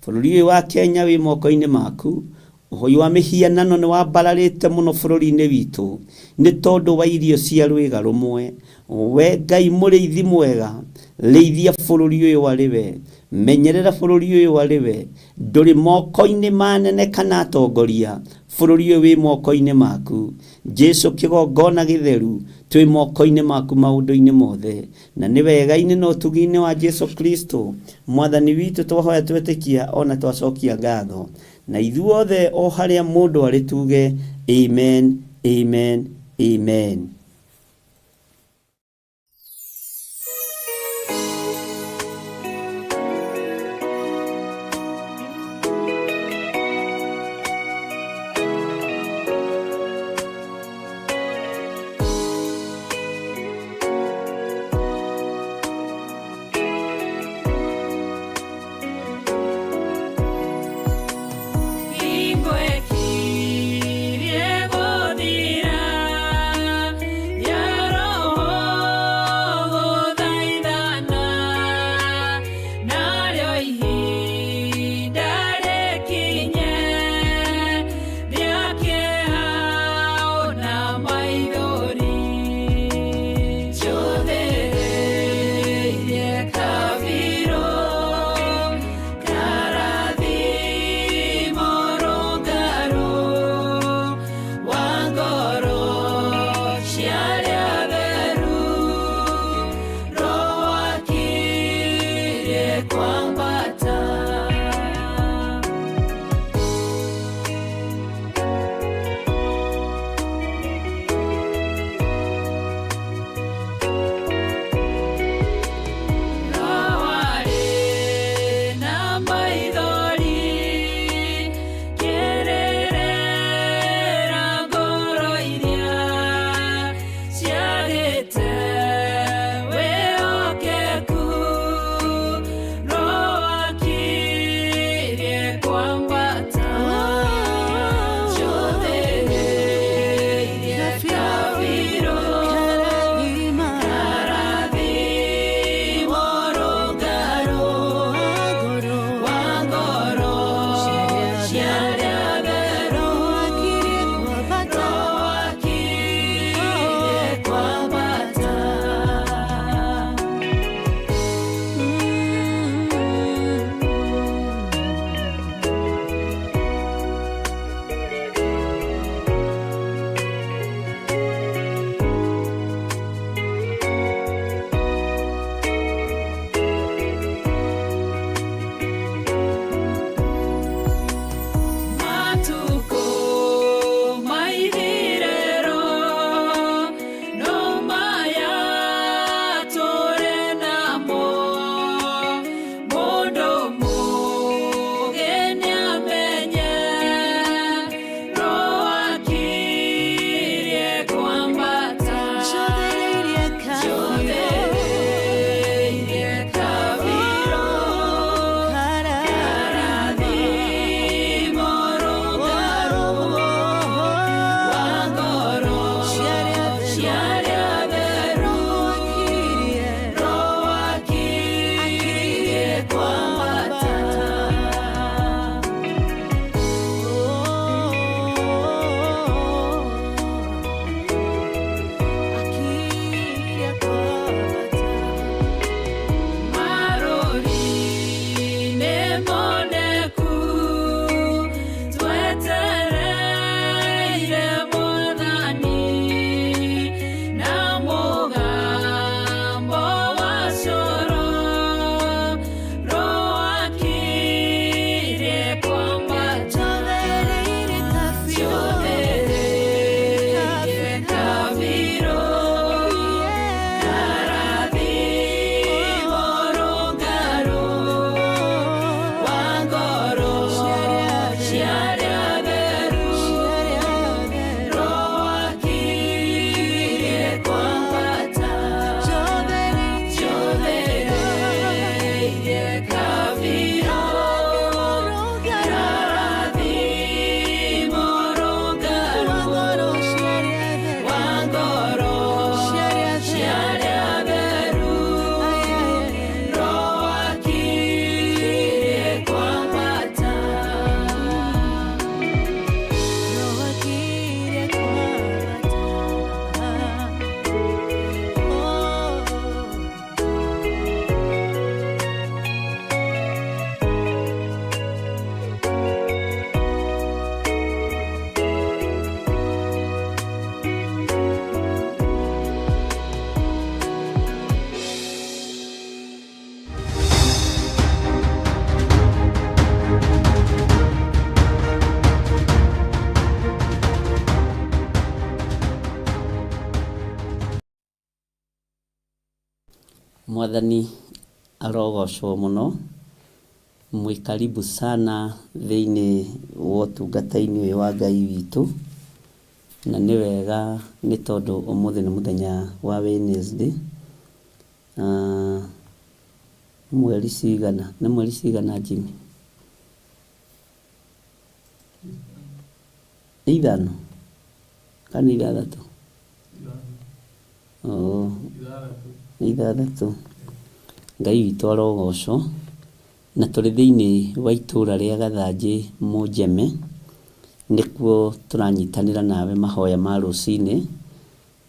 Bũrũri ũyũ wa Kenya wĩ moko-inĩ maku. Ũhoi wa mĩhianano nĩ wambararĩte mũno bũrũri-inĩ witũ nĩ tondũ wa irio cia rwĩga rũmwe. We Ngai mũrĩithi mwega, rĩithia bũrũri ũyũ arĩ we, menyerera bũrũri ũyũ arĩ we. Ndũrĩ moko-inĩ manene kana atongoria, bũrũri ũyũ wĩ moko-inĩ maku. Jesu kĩgongona gĩtheru, twĩ moko-inĩ maku maũndũ-inĩ mothe, na nĩ wega-inĩ na ũtugi-inĩ wa Jesu Kristo mwathani witũ twahoya twetĩkia ona twacokia ngatho. Na ithuothe o harĩa mũndũ arĩ tuge amen, amen, amen. Mwathani arogocwo muno. Mwĩ karibu sana thĩinĩ wa ũtungata-inĩ ũyũ wa Ngai witũ, na nĩ wega nĩ tondũ ũmũthĩ nĩ mũthenya wa Wednesday. Mweri cigana? Nĩ mweri cigana Jimmy? Nĩ 5 kana nĩ 6? Nĩ 6. Ngai witũ arogocwo. Na tũrĩ thĩinĩ wa itũũra rĩa Gathanjĩ Mũnjeme, nĩkuo tũranyitanĩra nawe mahoya ma rũcinĩ,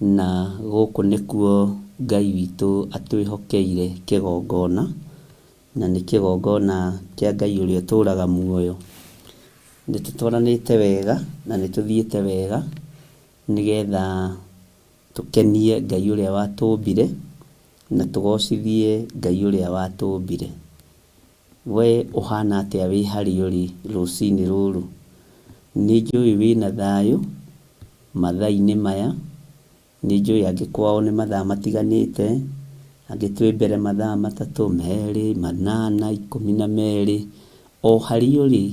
na gũkũ nĩkuo Ngai witũ atwĩhokeire kĩgongona, na nĩ kĩgongona kĩa Ngai ũrĩa ũtũũraga muoyo. Nĩtũtwaranĩte wega na nĩtũthiĩte wega nĩgetha tũkenie Ngai ũrĩa watũmbire na tũgocithie Ngai ũrĩa watũmbire. We ũhana atĩa wĩ harĩa ũrĩ rũcinĩ rũrũ? Nĩnjũĩ wĩna thayũ mathaa-inĩ maya. Nĩnjũĩ angĩ kwao nĩ mathaa matiganĩte, angĩ twĩ mbere mathaa 3, 2, 8, 12. O harĩa ũrĩ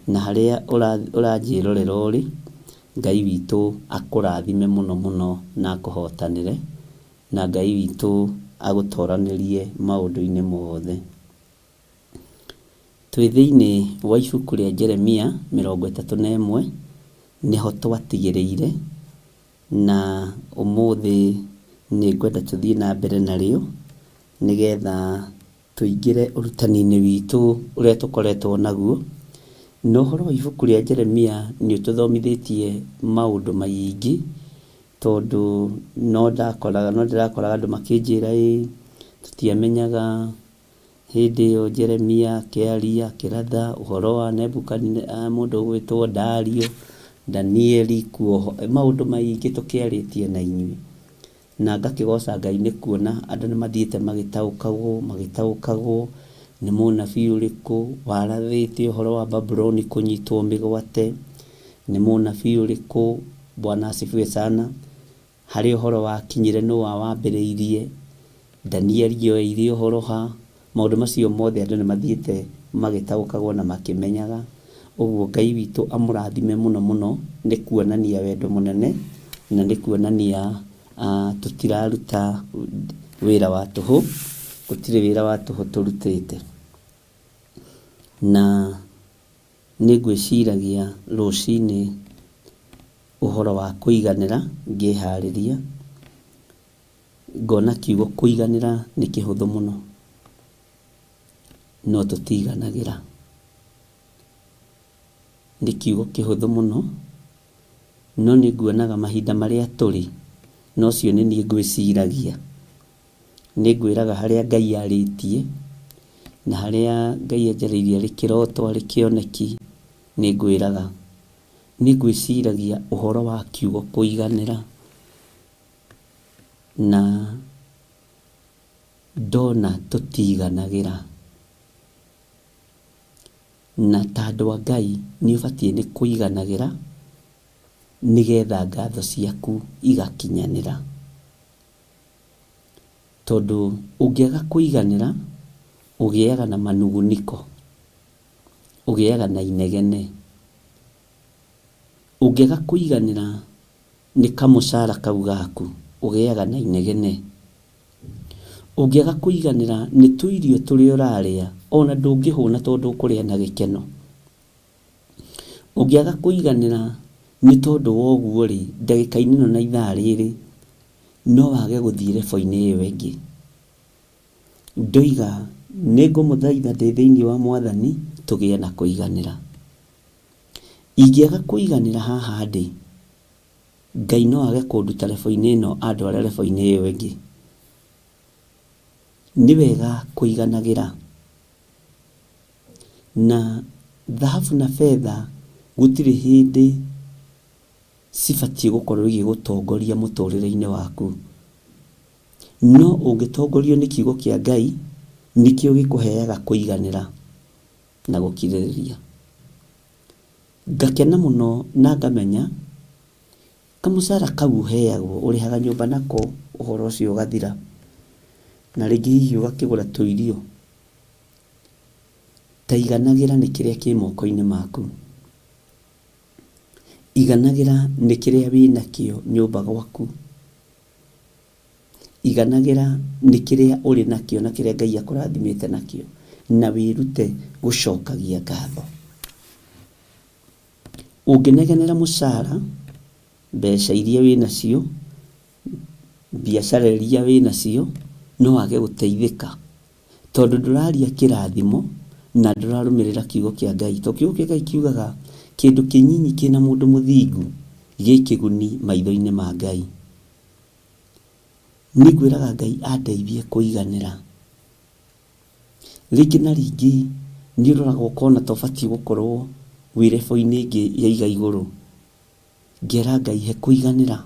na harĩa ũranjĩrorera ũrĩ, Ngai witũ akũrathime mũno mũno na akũhotanĩre, na Ngai witũ agũtoranĩrie maũndũ-inĩ mothe. Twĩ thĩinĩ wa ibuku rĩa Jeremia 31 nĩho twatigĩrĩire, na ũmũthĩ nĩngwenda tũthiĩ na mbere narĩo nĩgetha tũingĩre ũrutani-inĩ witũ ũrĩa tũkoretwo naguo. Na ũhoro wa ibuku rĩa Jeremia nĩ ũtũthomithĩtie maũndũ maingĩ, tondũ no ndĩrakoraga andũ makĩnjĩra tũtiamenyaga hĩndĩ ĩyo Jeremia akĩaria akĩratha ũhoro wa mũndũ ũgwĩtwo Dario, Danieli kuoho, maũndũ maingĩ tũkĩarĩtie na inyuĩ. Na ngakĩgoca Ngai nĩ kuona andũ nĩ mathiĩte magĩtaũkagwo nĩ mũnabii ũrĩkũ warathĩte ũhoro wa Babuloni kũnyitwo mĩgwate, nĩ mũnabii ũrĩkũ. Bwana asifiwe sana. Harĩ ũhoro wakinyire nũũ wambĩrĩirie, Danieli oire ũhoro ha. Maũndũ macio mothe andũ nĩ mathiĩte magĩtaũkagwo na makĩmenyaga. Ũguo Ngai witũ amũrathime mũno mũno, nĩ kuonania wendo mũnene, na nĩ kuonania tũtiraruta wĩra wa tũhũ, gũtirĩ wĩra wa tũhũ tũrutĩte. Na nĩ ngwĩciragia rũcinĩ ũhoro wa kũiganĩra, ngĩharĩria ngona kiugo kũiganĩra nĩ kĩhũthũ mũno, no tũtiganagĩra. Nĩ kiugo kĩhũthũ mũno, no nĩ nguonaga mahinda marĩa tũrĩ, no cio nĩ niĩ ngwĩciragia. Nĩ ngwĩraga harĩa Ngai arĩtie na harĩa Ngai anjarĩirie arĩ kĩroto arĩ kĩoneki, nĩ ngwĩraga nĩ ngwĩciragia ũhoro wa kiugo kũiganĩra, na ndona tũtiganagĩra. Na ta andũ a Ngai nĩ ũbatiĩ nĩ kũiganagĩra nĩgetha ngatho ciaku igakinyanĩra. Tondũ ũngĩaga kũiganĩra ũgĩaga na manugunĩko, ũgĩaga na inegene. Ũngĩaga kũiganĩra nĩ kamũcara kau gaku, ũgĩaga na inegene. Ũngĩaga kũiganĩra nĩ tũirio tũrĩa ũrarĩa, ona ndũngĩhũna tondũ ũkũrĩa na gĩkeno. Ũngĩaga kũiganĩra nĩ tondũ woguo rĩ, ndagĩka-inĩ ĩno na ithaa rĩrĩ no wage gũthiĩ rebo-inĩ ĩyo ĩngĩ. Ndoiga nĩ ngũmũthaitha ndĩ thĩinĩ wa Mwathani tũgĩe na kũiganĩra. Ingĩaga kũiganĩra haha ndĩ, Ngai no age kũnduta rebo-inĩ ĩno andware rebo-inĩ ĩyo ĩngĩ. Nĩ wega kũiganagĩra. Na thahabu na betha gũtirĩ hĩndĩ cibatiĩ gũkorwo igĩgũtongoria mũtũrĩre-inĩ waku, no ũngĩtongorio nĩ kiugo kĩa Ngai, nĩkĩo gĩkũheaga kũiganĩra na gũkirĩrĩria. Ngakena mũno na ngamenya kamũcara kau ũheagwo ũrĩhaga nyũmba nako, ũhoro ũcio ũgathira. na rĩngĩ hihi ũgakĩgũra tũirio, ta iganagĩra nĩ kĩrĩa kĩ moko-inĩ maku, iganagĩra nĩ kĩrĩa wĩnakĩo nyũmba gwaku, iganagĩra nĩ kĩrĩa ũrĩ nakĩo na kĩrĩa Ngai akũrathimĩte nakĩo, na wĩrute gũcokagia ngatho. Ũngĩnegenera mũcara, mbeca iria wĩnacio, biacara iria wĩnacio, no wage gũteithĩka, tondũ ndũraria kĩrathimo na ndũrarũmĩrĩra kiugo kĩa Ngai. To kiugo kĩa Ngai kiugaga kĩndũ kĩnyinyi kĩna mũndũ mũthingu gĩ kĩguni maitho-inĩ ma Ngai. Nĩngwĩraga Ngai andeithie kũiganĩra. Rĩngĩ na rĩngĩ nĩ ũroraga ũkona ta ũbatiĩ gũkorwo wĩ level-inĩ ĩngĩ ya iga igũrũ. Ngera Ngai he kũiganĩra.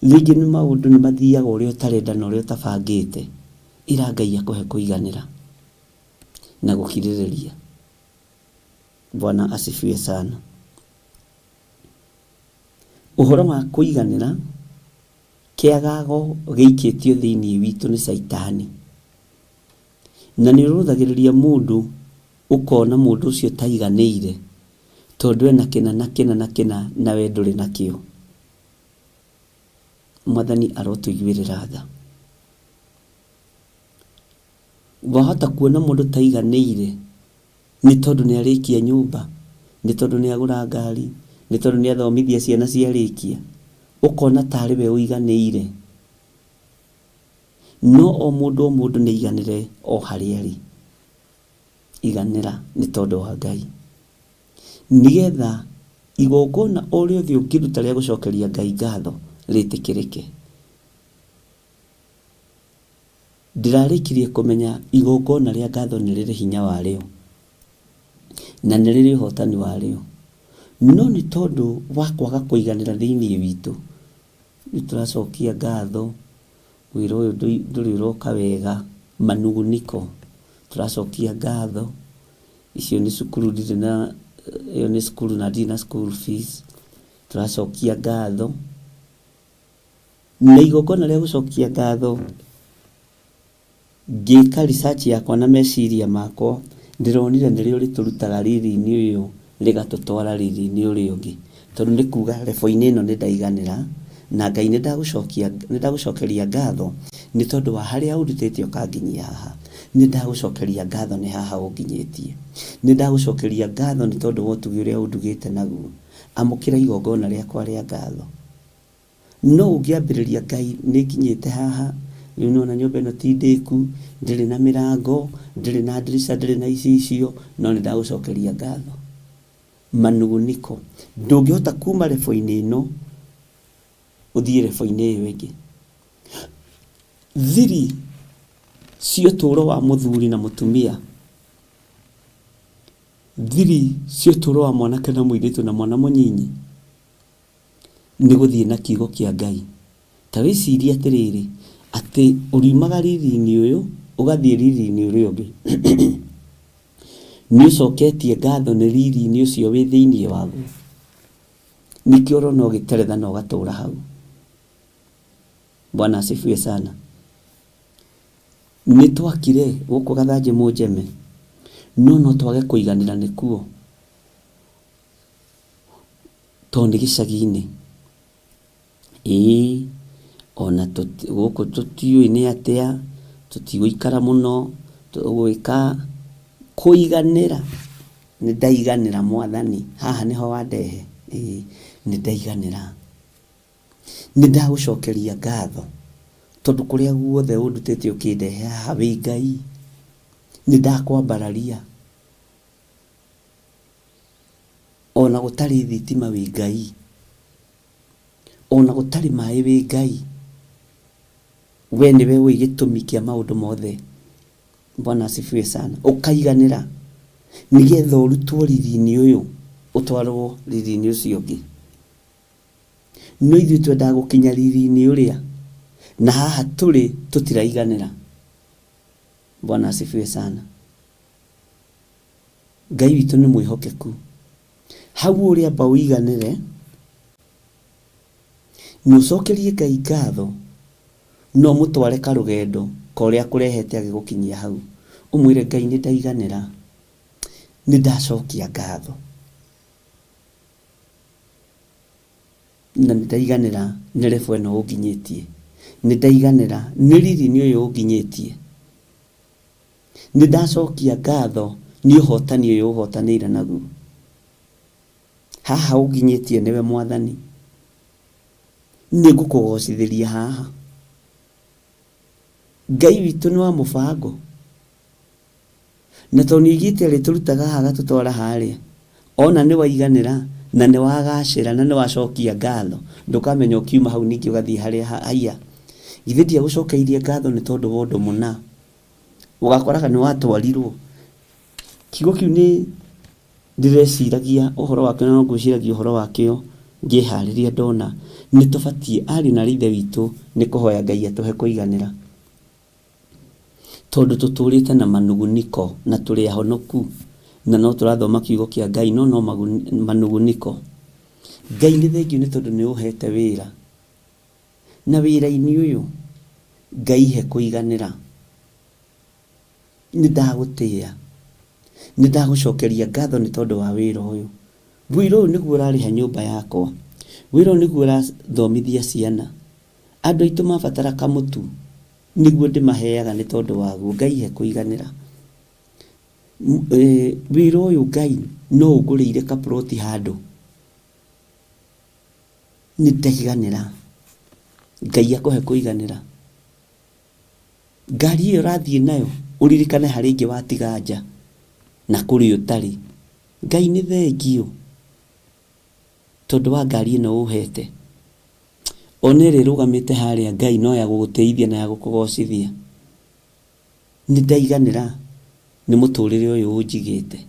Rĩngĩ nĩ maũndũ nĩ mathiaga ũrĩa ũtarenda na ũrĩa ũtabangĩte. Ĩra Ngai akũhe kũiganĩra na gũkirĩrĩria. Bwana asifiwe sana. Ũhoro wa kũiganĩra, kĩagago gĩikĩtio thĩinĩ witũ nĩ Saitani. Na nĩ ũrũthagĩrĩria mũndũ, ũkona mũndũ ũcio taiganĩire, tondũ ena kĩna na kĩna na kĩna na we ndũrĩ nakĩo. Mwathani arotũiguĩrĩra tha. Wahota kuona mũndũ taiganĩire nĩ tondũ nĩ arĩkia nyũmba, nĩ tondũ nĩ agũra ngari, nĩ tondũ nĩ athomithia ciana ciarĩkia, ũkona tarĩ we ũiganĩire. No o mũndũ nĩ iganĩre o harĩa arĩ. Iganĩra nĩ tondũ wa Ngai. Nĩgetha igongona o rĩothe ũngĩruta rĩa gũcokeria Ngai ngatho rĩtĩkĩrĩke. Ndĩrarĩkirie kũmenya igongona rĩa ngatho nĩ rĩrĩ hinya warĩo na nĩ rĩrĩ ũhotani warĩo. No nĩ tondũ wa kwaga kũiganĩra thĩinĩ witũ, nĩ tũracokia ngatho, wĩra ũyũ ndũrĩ ũroka wega, manuguniko, tũracokia ngatho, icio nĩ cukuru ndirĩ na, ĩyo nĩ cukuru na ndirĩ na school fees, tũracokia ngatho. Na igongona rĩa gũcokia ngatho, ngĩka research yakwa na meciria makwa, ndĩronire nĩrĩo rĩtũrutaga riri-inĩ ũyũ rĩgatũtwara riri-inĩ ũrĩa ũngĩ. Tondũ nĩ kuga level-inĩ ĩno nĩ ndaiganĩra, na Ngai nĩ ndagũcokeria ngatho nĩ tondũ wa harĩa ũndutĩte ũkanginyia haha. Nĩ ndagũcokeria ngatho nĩ haha ũnginyĩtie. Nĩ ndagũcokeria ngatho nĩ tondũ wa ũtugi ũrĩa ũndugĩte naguo. Amũkĩra igongona rĩakwa rĩa ngatho. No ũngĩambĩrĩria Ngai nĩ nginyĩte haha, rĩu nĩwona nyũmba ĩno ti ndĩku, ndĩrĩ na mĩrango, ndĩrĩ na ndirica, ndĩrĩ na icicio, no nĩ ndagũcokeria ngatho. Manuguniko. Ndũngĩhota kuma level-inĩ ĩno ũthiĩ level-inĩ ĩyo ĩngĩ. Thiri cia ũtũũro wa mũthuri na mũtumia, thiri cia ũtũũro wa mwanake na mũirĩtu na mwana mũnyinyi, nĩ gũthiĩ na kiugo kĩa Ngai. Ta wĩcirie atĩrĩrĩ, atĩ ũriumaga riri-inĩ ũyũ ũgathiĩ riri-inĩ ũrĩa ũngĩ. Nĩ ũcoketie ngatho nĩ riri-inĩ ũcio wĩ thĩinĩ waguo. Nĩkĩo ũrona ũgĩteretha na ũgatũũra hau. Bwana asifiwe sana. Nĩ twakire gũkũ Gathanjĩ Mũnjeme, no twage kũiganĩra nĩkuo, tondũ nĩ gĩcagi-inĩ. Ona gũkũ tũtiũĩ nĩ atĩa, tũtigũikara mũno, tũgwĩka kũiganĩra. Nĩ ndaiganĩra Mwathani, haha nĩho wandehe. Nĩ ndaiganĩra. Nĩ ndagũcokeria ngatho, tondũ kũrĩa guothe ũndutĩte ũkĩndehe haha wĩ Ngai. Nĩ ndakwambararia. Ona gũtarĩ thitima wĩ Ngai. Ona gũtarĩ maĩ wĩ Ngai. We nĩwe ũĩ gĩtũmi kĩa maũndũ mothe. Bwana asifiwe sana. Ũkaiganĩra nĩgetha ũrutwo riri-inĩ ũyũ ũtwarwo riri-inĩ ũcio ũngĩ. No ithuĩ twendaga gũkinya riri-inĩ ũrĩa, na haha tũrĩ tũtiraiganĩra. Bwana asifiwe sana. Ngai witũ nĩ mwĩhokeku. Hau ũrĩa amba ũiganĩre, nĩ ũcokerie Ngai ngatho, no mũtware karũgendo korĩa kũrehete agĩgũkinyia hau, ũmwĩre Ngai nĩ ndaiganĩra, nĩ ndacokia ngatho, na nĩ ndaiganĩra nĩ level ĩno ũnginyĩtie, nĩ ndaiganĩra nĩ riri-inĩ ũyũ ũnginyĩtie, nĩ ndacokia ngatho nĩ ũhotani ũyũ ũhotanĩire naguo, haha ũnginyĩtie nĩwe Mwathani, nĩ ngũkũgocithĩria haha. Ngai witũ nĩ wa mũbango, na tondũ nĩoigĩte arĩtũrutaga haha agatũtwara harĩa, ona nĩ waiganĩra na nĩ wagacĩra na nĩ wacokia ngatho, ndũkamenya ũkiuma hau ningĩ ũgathiĩ harĩa haiya, githĩ ndiagũcokeirie ngatho nĩ tondũ wa ũndũ mũna, ũgakoraga nĩ watwarirwo. Kiugo kĩu nĩ ndĩreciragia ũhoro wakĩo, na ngwĩciragia ũhoro wakĩo ngĩharĩria ndona nĩ tũbatiĩ ariũ na ithe witũ nĩ kũhoya Ngai atũhe kũiganĩra, tondũ tũtũrĩte na manuguniko na tũrĩ ahonoku, na no tũrathoma kiugo kĩa Ngai no manuguniko. Ngai nĩ thengiũ nĩ tondũ nĩ ũhete wĩra, na wĩra-inĩ ũyũ Ngai he kũiganĩra. Nĩ ndagũtĩĩa, nĩ ndagũcokeria ngatho nĩ tondũ wa wĩra ũyũ. Wĩra ũyũ nĩguo ũrarĩha nyũmba yakwa, wĩra ũyũ nĩguo ũrathomithia ciana, andũ aitũ mabatara kamũtu nĩguo ndĩmaheaga nĩ tondũ waguo. Ngai he kũiganĩra. Wĩra ũyũ Ngai no ũngũrĩire kaploti handũ, nĩ ndaiganĩra, Ngai akũhe kũiganĩra. Ngari ĩyo ũrathiĩ nayo ũririkane harĩ ingĩ watiga nja na kũrĩ ũtarĩ. Ngai nĩ thengiũ tondũ wa ngari ĩno ũhete, ona ĩrĩ ĩrũgamĩte harĩa Ngai no ya gũgũteithia na ya gũkũgocithia. Nĩ ndaiganĩra nĩ mũtũrĩre ũyũ ũnjigĩte,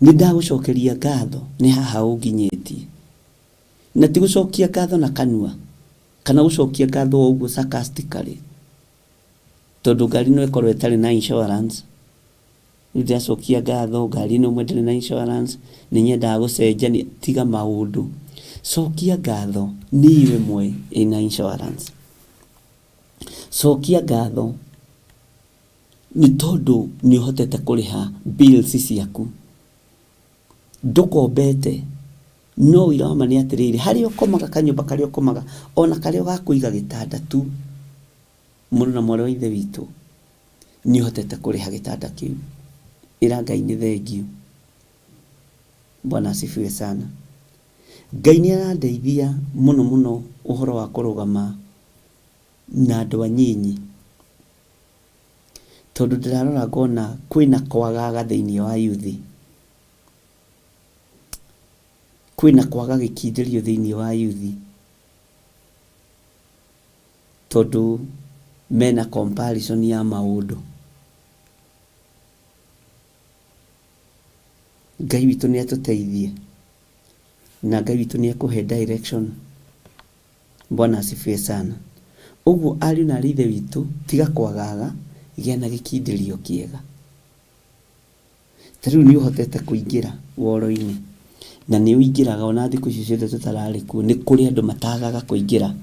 nĩ ndagũcokeria ngatho nĩ haha ũnginyĩtie, na ti gũcokia ngatho na kanua kana gũcokia ngatho ũguo sarcastically, tondũ ngari no ĩkorwo ĩtarĩ na insurance. Ndacokia ngatho ngari no mwendere na insurance, nĩ nyendaga gũcenjania, tiga maũndũ, cokia ngatho nĩ iwe mwe ĩna insurance, cokia ngatho nĩ tondũ nĩ ũhotete kũrĩha bills ciaku, ndũkombete. No ũira wa ma nĩ atĩrĩrĩ, harĩa ũkomaga kanyũmba karĩa ũkomaga ona karĩa ũgakũiga gĩtanda tu, mũrũ na mwarĩ wa ithe witũ nĩ ũhotete kũrĩha gĩtanda kĩu. Ĩra Ngai nĩ thengiũ. Bwana asifiwe sana. Ngai nĩ arandeithia mũno mũno ũhoro wa kũrũgama na andũ anyinyi, tondũ ndĩrarora ngona kwĩna kwagaga thĩinĩ wa yuthi, kwĩna kwaga gĩkindĩrio thĩinĩ wa yuthi, tondũ mena comparison ya maũndũ. Ngai witũ nĩ atũteithie na Ngai witũ nĩ akũhe direction. Bwana asifiwe sana. Ũguo ariũ na ithe witũ, tiga kwagaga, gĩa na gĩkindĩrio kĩega. Tarĩu nĩ ũhotete kũingĩra woro-inĩ, na nĩ ũingĩraga ona thikũ ici ciothe tũtararĩ kuo. Nĩ kũrĩ andũ matagaga kũingĩra,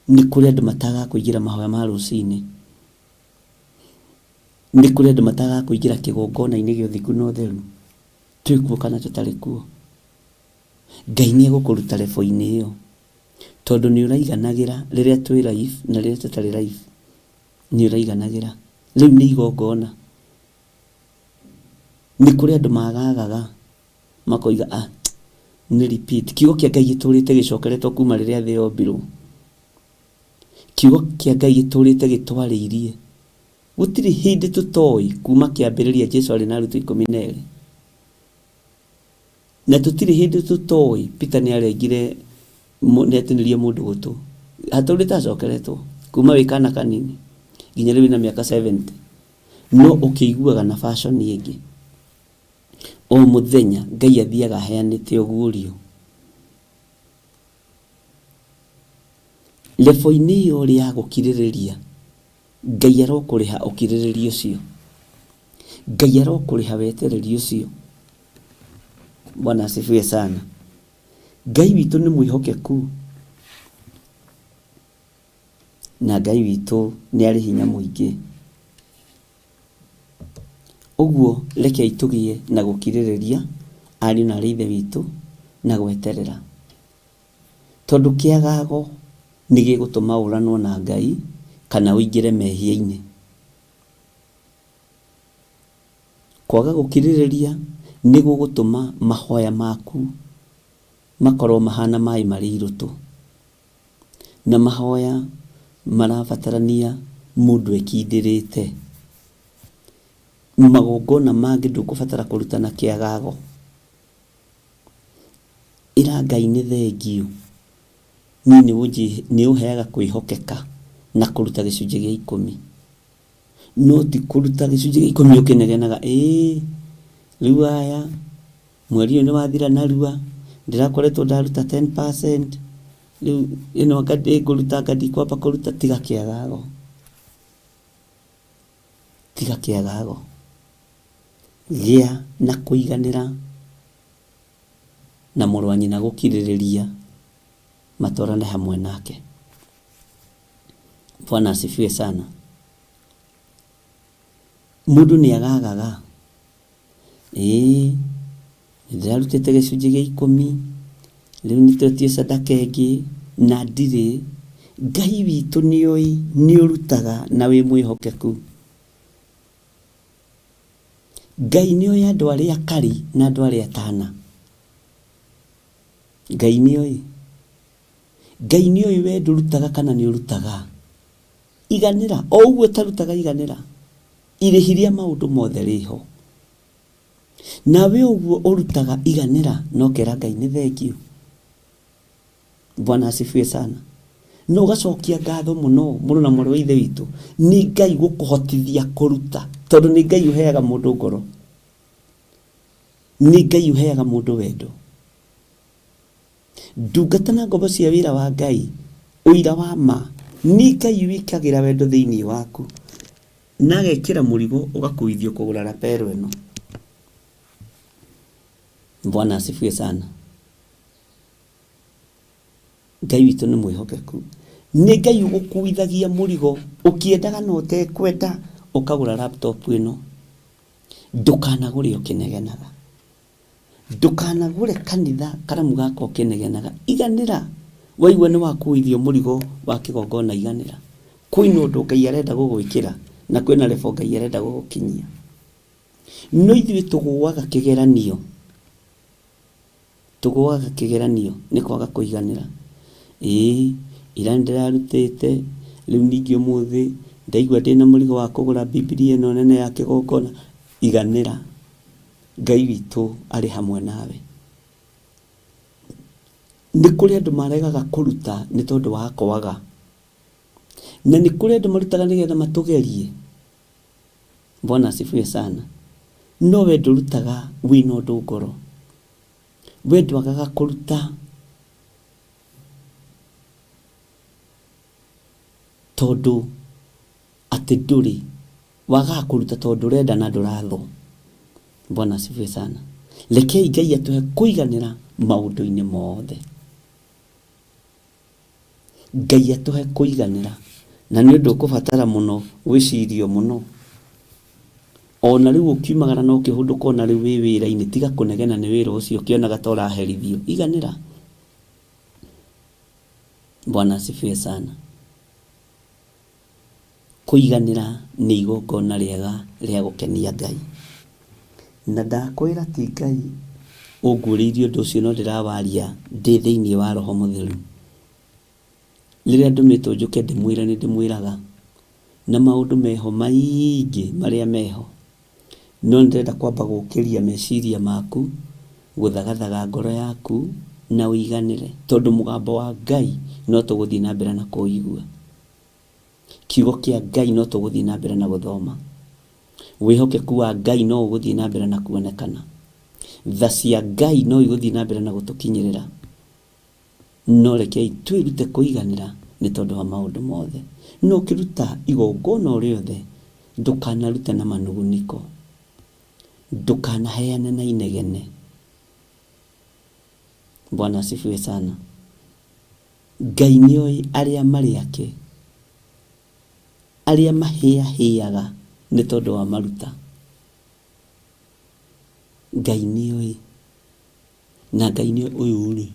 nĩ kũrĩ andũ matagaga kũingĩra mahoya ma rũcinĩ, nĩ kũrĩ andũ matagaga kũingĩra kĩgongona-inĩ gĩa ũthingu na ũtheru, twĩ kuo kana tũtarĩ kuo. Ngai nĩ egũkũruta level-inĩ ĩyo, tondũ nĩ ũraiganagĩra rĩrĩa twĩ live na rĩrĩa tũtarĩ live, nĩ ũraiganagĩra. Rĩu nĩ igongona. Nĩ kũrĩ andũ magagaga makoiga nĩ repeat. Kiugo kĩa Ngai gĩtũrĩte gĩcokeretwo kuma rĩrĩa thĩ yombirwo, kiugo kĩa Ngai gĩtũrĩte gĩtwarĩirie. Gũtirĩ hĩndĩ tũtoĩ kuma kĩambĩrĩria Jesũ arĩ na arutwo 12, na tũtirĩ hĩndĩ tũtoĩ Peter nĩ arengire nĩatinirie mũndũ gũtũ. Hatũrĩte acokeretwo kuma wĩ kana kanini nginya rĩu na mĩaka 70, no ũkĩiguaga na fashion ĩngĩ. O mũthenya Ngai athiaga aheanĩte ũguũrio. Level-inĩ ĩyo ũrĩ ya gũkirĩrĩria, Ngai arokũrĩha ũkirĩrĩria ũcio, Ngai arokũrĩha wetereri ũcio. Bwana asifiwe sana. Ngai witũ nĩ mwĩhokeku, na Ngai witũ nĩ arĩ hinya mũingĩ. Ũguo rekei tũgĩe na gũkirĩrĩria ariũ na aarĩ a Ithe witũ na gweterera, tondũ kĩagago nĩ gĩgũtũma ũranwo na Ngai kana ũingĩre mehia-inĩ. Kwaga gũkirĩrĩria nĩ gũgũtũma mahoya maku makorwo mahana maĩ marĩ irũtũ, na mahoya marabatarania mũndũ ekindĩrĩte. Magongona mangĩ ndũkũbatara kũruta na kĩagago. Ĩra Ngai nĩ thengiũ, nĩ ũheaga kwĩhokeka na kũruta gĩcunjĩ gĩa 10. No ti kũruta gĩcunjĩ gĩa 10 ũkĩnegenaga, rĩu aya mweri ũyũ nĩ wathira narua, ndĩrakoretwo ndaruta 10%, rĩu ĩno ngũruta kwamba kũruta. Tiga kĩagago, tiga kĩagago. Gĩa na kũiganĩra na mũrũ wa nyina gũkirĩrĩria matwarane hamwe nake. Bwana asifiwe sana. Mũndũ nĩ agagaga, ndĩrarutĩte gĩcunjĩ gĩa 10, rĩu nĩtwetie sadaka ĩngĩ na ndirĩ. Ngai witũ nĩoĩ nĩ ũrutaga na wĩ mwĩhokeku. Ngai nĩoĩ andũ arĩa akari na andũ arĩa atana. Ngai nĩoĩ. Ngai nĩoĩ we ndũrutaga kana nĩ ũrutaga. Iganĩra, o ũguo ũtarutaga iganĩra. Irĩhiria maũndũ mothe rĩho. Nawe ũguo ũrutaga iganĩra, no kera Ngai nĩ thengiũ. Bwana asifiwe sana. No ũgacokia ngatho mũno, mũrũ na mwarĩ wa Ithe witũ, nĩ Ngai gũkũhotithia kũruta, tondũ nĩ Ngai ũheaga mũndũ ngoro. Nĩ Ngai ũheaga mũndũ wendo. Ndungata na ngombo cia wĩra wa Ngai, ũira wa ma, nĩ Ngai wĩkagĩra wendo thĩinĩ waku, na agekĩra mũrigo ũgakuithio kũgũra rapero ĩno. Bwana asifiwe sana. Ngai witũ nĩ mwĩhokeku. Nĩ Ngai ũgũkuithagia mũrigo ũkĩendaga na ũtekwenda, ũkagũra laptop ĩno. Ndũkanagũre ũkĩnegenaga. Ndũkanagũre kanitha karamu gaka ũkĩnegenaga. Iganĩra. Waigua nĩ wakuithio mũrigo wa kĩgongona, iganĩra. Kwĩna ũndũ Ngai arenda gũgwĩkĩra na kwĩna rebo Ngai arenda gũgũkinyia. No ithuĩ tũgũaga kĩgeranio. Tũgũaga kĩgeranio nĩ kwaga kũiganĩra. Ira ndĩrarutĩte, rĩu ningĩ ũmũthĩ ndaigua ndĩna mũrigo wa kũgũra Biblia ĩno nene ya kĩgongona. Iganĩra. Ngai witũ arĩ hamwe nawe. Nĩ kũrĩ andũ maregaga kũruta nĩ tondũ wa kwaga, na nĩ kũrĩ andũ marutaga nĩgetha matũgerie. Bwana asifiwe sana. No we ndũrutaga wĩna ũndũ ngoro. We ndwagaga kũruta tondũ atĩ ndũrĩ. Wagaga kũruta tondũ ũrenda na ndũrathwo. Bwana asifiwe sana. Rekei Ngai atũhe kũiganĩra maũndũ-inĩ mothe. Ngai atũhe kũiganĩra, na nĩ ũndũ ũkũbatara mũno gwĩcirio mũno. Ona rĩu ũkiumagara no kĩhũndũka, ona rĩu wĩ wĩra-inĩ, tiga kũnegena nĩ wĩra ũcio ũkĩonaga ta ũraherithio. Iganĩra. Bwana asifiwe sana. Kũiganĩra nĩ igongona rĩega rĩa gũkenia Ngai. Na ndakwĩra ti Ngai ũngũrĩirie ũndũ ũcio, no ndĩrawaria ndĩ thĩinĩ wa Roho Mũtheru. Rĩrĩa ndũmĩtwo njũke ndĩmwĩre nĩ ndĩmwĩraga, na maũndũ meho maingĩ marĩa meho, no ndĩrenda kwamba gũkĩria meciria maku, gũthagathaga ngoro yaku na ũiganĩre, tondũ mũgambo wa Ngai no tũgũthiĩ na mbere na kũigua. Kiugo kĩa Ngai no tũgũthiĩ na mbere na gũthoma. Wĩhokeku wa Ngai no ũgũthiĩ na mbere na kuonekana. Tha cia Ngai no igũthiĩ na mbere na gũtũkinyĩrĩra. No rekei twĩrute kũiganĩra nĩ tondũ wa maũndũ mothe. No ũkĩruta igongona o rĩothe, ndũkanarute na manugunĩko. Ndũkanaheane na inegene. Bwana asifiwe sana. Ngai nĩoĩ arĩa marĩ ake arĩa mahĩahĩaga nĩ tondũ wa maruta. Ngai nĩoĩ, na Ngai nĩ ũyũ rĩ,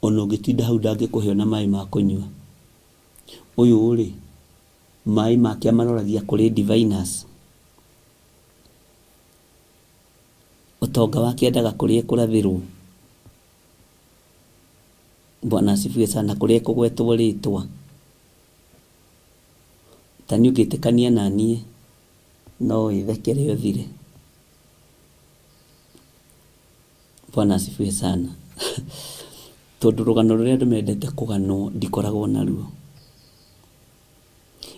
ona ũngĩtinda hau ndangĩkũhe ona maĩ ma kũnyua. Ũyũ rĩ, maĩ make amaroragia kũrĩ diviners. Ũtonga wake endaga kũrĩa kũrathĩrwo. Bwana asifiwe sana, kũrĩa kũgwetwo rĩtwa. Tani ũngĩtĩkania na niĩ no wĩthekere ũthire. Bwana asifiwe sana. Tondũ rũgano rũrĩa andũ mendete kũganwo ndikoragwo naruo.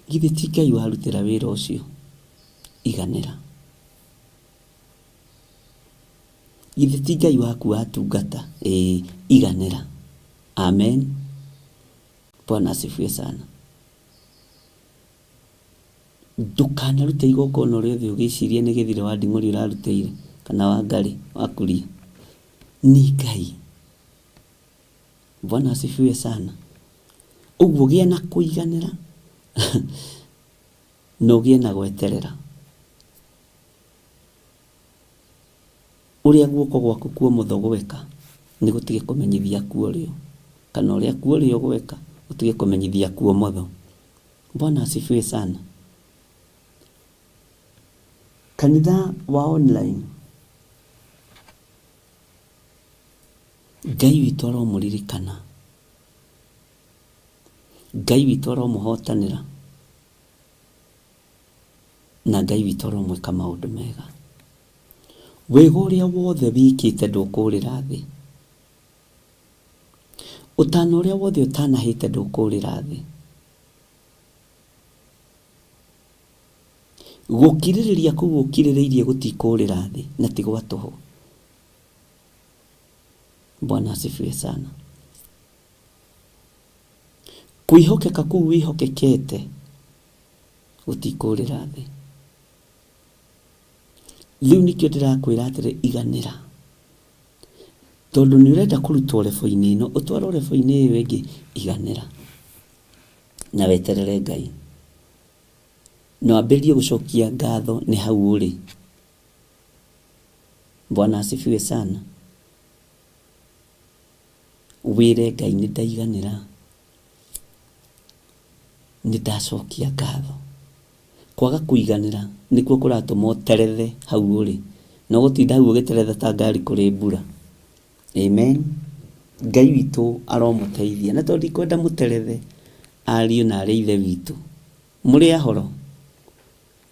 Githĩ ti Ngai warutĩra wĩra ũcio? Iganĩra. Githĩ ti Ngai waku watungata? Iganĩra. Amen. Bwana asifiwe sana. Ndũkanarute igongona rĩothe ũgĩciria nĩ gĩthire wa nding'ori ũrarutĩire kana wa Ngarĩ wakuria. Ni Ngai. Bwana asifiwe sana. Ũguo gĩa na kũiganĩra no gĩe na gweterera. Ũrĩa guoko gwaku kuomotho gweka nĩ gũtige kũmenyithia kuorĩo, kana ũrĩa kuorĩo gweka ũtige kũmenyithia kuomotho. Bwana asifiwe sana. Kanitha wa online, Ngai witũ aromũririkana, Ngai witũ aromũhotanĩra, na Ngai witũ aromwĩka maũndũ mega. Wĩga ũrĩa wothe wĩkĩte ndũkũrĩra thĩ. Ũtana ũrĩa wothe ũtanahĩte ndũkũrĩra thĩ. Gũkirĩrĩria kũu ũkirĩrĩirie gũtikũrĩra thĩ na ti gwa tũhũ. Bwana asifiwe sana. Kwĩhokeka kũu wĩhokekete gũtikũrĩra thĩ. Rĩu nĩkĩo ndĩrakwĩra atĩrĩ, iganĩra. Tondũ nĩ ũrenda kũrutwo rebo-inĩ ĩno, ũtwarwo rebo-inĩ ĩyo ĩngĩ, iganĩra. Na weterere Ngai. Na wambĩrĩrie gũcokia ngatho nĩ hau ũrĩ. Bwana asifiwe sana. Wĩre Ngai nĩ ndaiganĩra, nĩ ndacokia ngatho. Kwaga kũiganĩra nĩkuo kũratũma ũterethe hau ũrĩ, na gũtinda hau ũgĩteretha ta ngari kũrĩ mbura. Amen. Ngai witũ aromũteithia, na tondũ ndikwenda mũterethe, ariũ na arĩ ithe witũ, mũrĩ ahoro.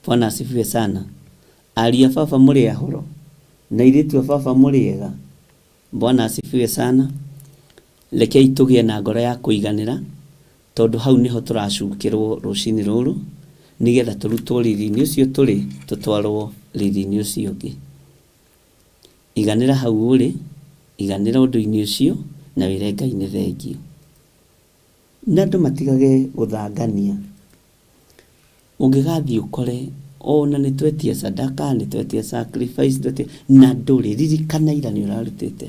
Bwana asifiwe sana. Ariũ a baba mũrĩ ahoro, na airĩtu a baba mũrĩ ega. Bwana asifiwe sana. Rekei tũgĩe na ngoro ya kũiganĩra, tondũ hau nĩho tũracukĩrwo rũcinĩ rũrũ, nĩgetha tũrutwo riri-inĩ ũcio tũrĩ, tũtwarwo riri-inĩ ũcio ũngĩ. Iganĩra hau ũrĩ, iganĩra ũndũ-inĩ ũcio, na wĩre Ngai nĩ thengio. Na andũ matigage gũthangania. Ũngĩgathiĩ ũkore ona nĩ twetie sadaka, nĩ twetie sacrifice, na ndũrĩ, ririkana ira nĩ ũrarutĩte.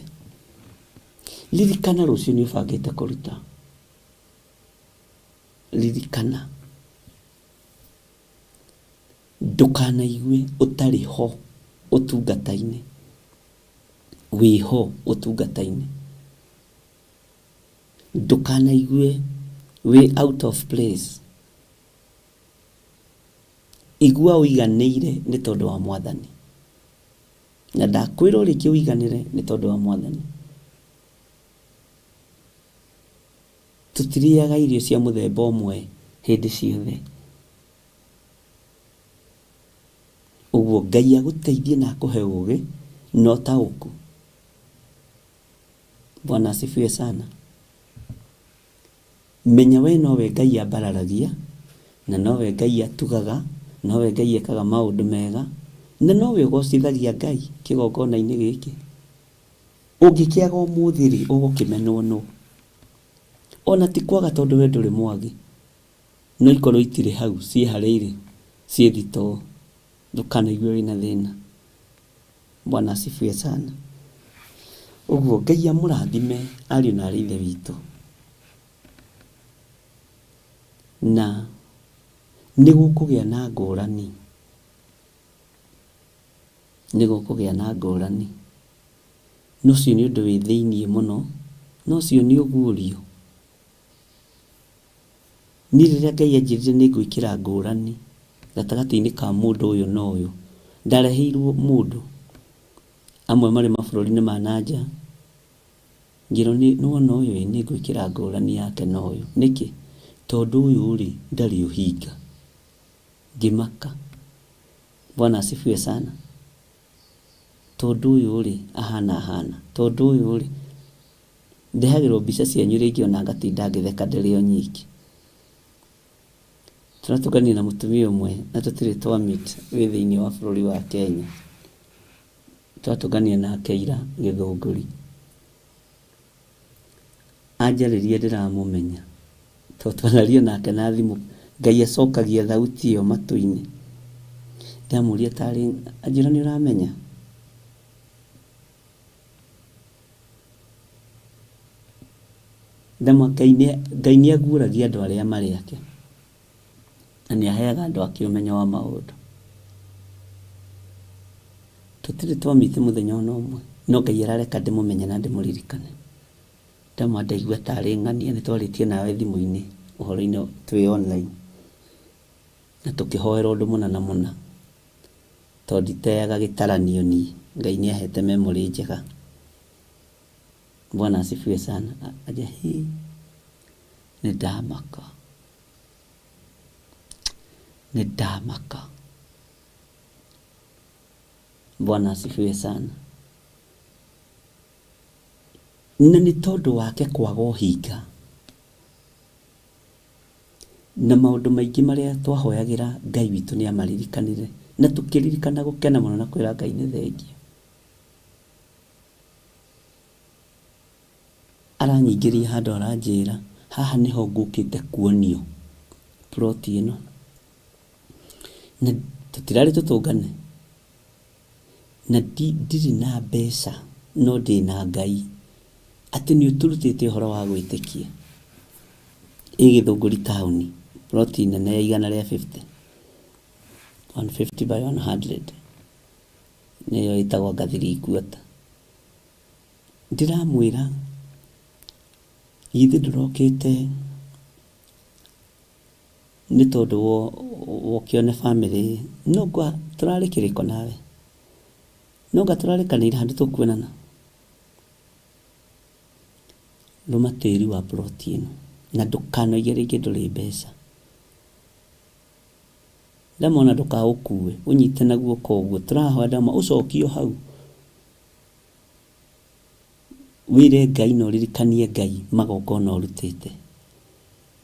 Ririkana rũciũ nĩ ũbangĩte kũruta. Ririkana. Ndũkanaigue ũtarĩ ho ũtungata-inĩ. Wĩho ũtungata-inĩ. Ndũkanaigue wĩ out of place. Igua ũiganĩire nĩ tondũ wa Mwathani. Na ndakwĩra ũrĩkĩ ũiganĩre nĩ tondũ wa Mwathani. Tũtirĩaga irio cia mũthemba ũmwe hĩndĩ ciothe. Ũguo Ngai agũteithie na akũhe ũũgĩ na ũtaũku. Bwana asifiwe sana. Menya we nowe Ngai ambararagia, na nowe Ngai atugaga, nowe Ngai ekaga maũndũ mega, na nowe ũgocithagia Ngai kĩgongona-inĩ gĩkĩ. Ũngĩkĩaga ũmũthĩ rĩ, ũgũkĩmenwo nũ? Ona ti kwaga tondũ we ndũrĩ mwagi, no ikorwo itirĩ hau, ciĩ harĩa irĩ, ciĩ thitoo. Ndũkanaigue wĩna thĩna. Bwana asifiwe sana. Ũguo Ngai amũrathime ariũ na arĩ ithe witũ. Na nĩgũkũgĩa na ngũrani, nĩgũkũgĩa na ngũrani. Nũcio nĩ ũndũ wĩ thĩiniĩ mũno, nocio nĩ ũguũrio. Niĩ rĩrĩa Ngai anjĩrire nĩngwĩkĩra ngũrani gatagatĩ-inĩ ka mũndũ ũyũ na ũyũ, ndareheirwo mũndũ, amwe marĩ mabũrũri-inĩ ma nanja, ngĩrwo nĩwona ũyũ nĩngwĩkĩra ngũrani yake na ũyũ. Nĩkĩ? Tondũ ũyũ ndarĩ ũhinga. Ngĩmaka. Bwana asifiwe sana. Tondũ ũyũ ahana. Tondũ ũyũ ndehagĩrwo mbica cianyu rĩngĩ ona ngatinda ngĩtheka ndĩrĩ o nyiki. Tũratũngania na mũtumia ũmwe na tũtirĩ twa meet wĩ thĩiniĩ wa bũrũri wa Kenya. Tũratũngania nake ira Gĩthũngũri. Anjarĩria ndĩramũmenya. Tondũ twanaria nake na thimũ, Ngai acokagia thauti ĩyo matũ-inĩ. Ndamũria tarĩ, anjĩra nĩũramenya? Ngai nĩaguũragia andũ arĩa marĩ ake. Na nĩaheaga andũ ake ũmenyo wa maũndũ. Tũtirĩ twa meet mũthenya ona ũmwe, no Ngai arareka ndĩmũmenye na ndĩmũririkane. Ndamwa ndaigua tarĩ ng'ania nĩtwarĩtie nawe thimũ-inĩ ũhoro-inĩ twĩ online. Na tũkĩhoera ũndũ mũna mũna. Tondũ nditeaga gĩtaranio niĩ. Ngai nĩahete memory njega. Bwana asifiwe sana. Aja hii nĩndamaka. Bwana asifiwe sana. Na nĩ tondũ wake kwaga ũhinga na maũndũ maingĩ marĩa twahoyagĩra Ngai witũ nĩamaririkanire, na tũkĩririkana gũkena mũno na kwĩra Ngai nĩ thengiũ. Aranyingĩria handũ aranjĩra haha nĩho ngũkĩte kuonio plot ĩno. Na tũtirarĩ tũtũngane. Na ndirĩ na mbeca no ndĩ na Ngai. Atĩ nĩũtũrutĩte ũhoro wa gwĩtĩkia. Gĩthũngũri taũni. Plot nene ya 150. 150 by 100. Nĩyo ĩtagwo Gathiri Quarter. Ndiramwĩra ithe ndũrokĩte nĩ tondũ wokĩone family. Nonga tũrarĩ kĩrĩko nawe. Nonga tũrarĩkanĩire handũ tũkuonana. Rũma tĩri wa plot ĩno na ndũkanoige rĩngĩ ndũrĩ mbeca. Ndamona ndũkaũkue ũnyite na guoko ũguo. Tũrahoya ndama ũcokio hau. Wĩre Ngai na ũririkanie Ngai magongona ũrutĩte.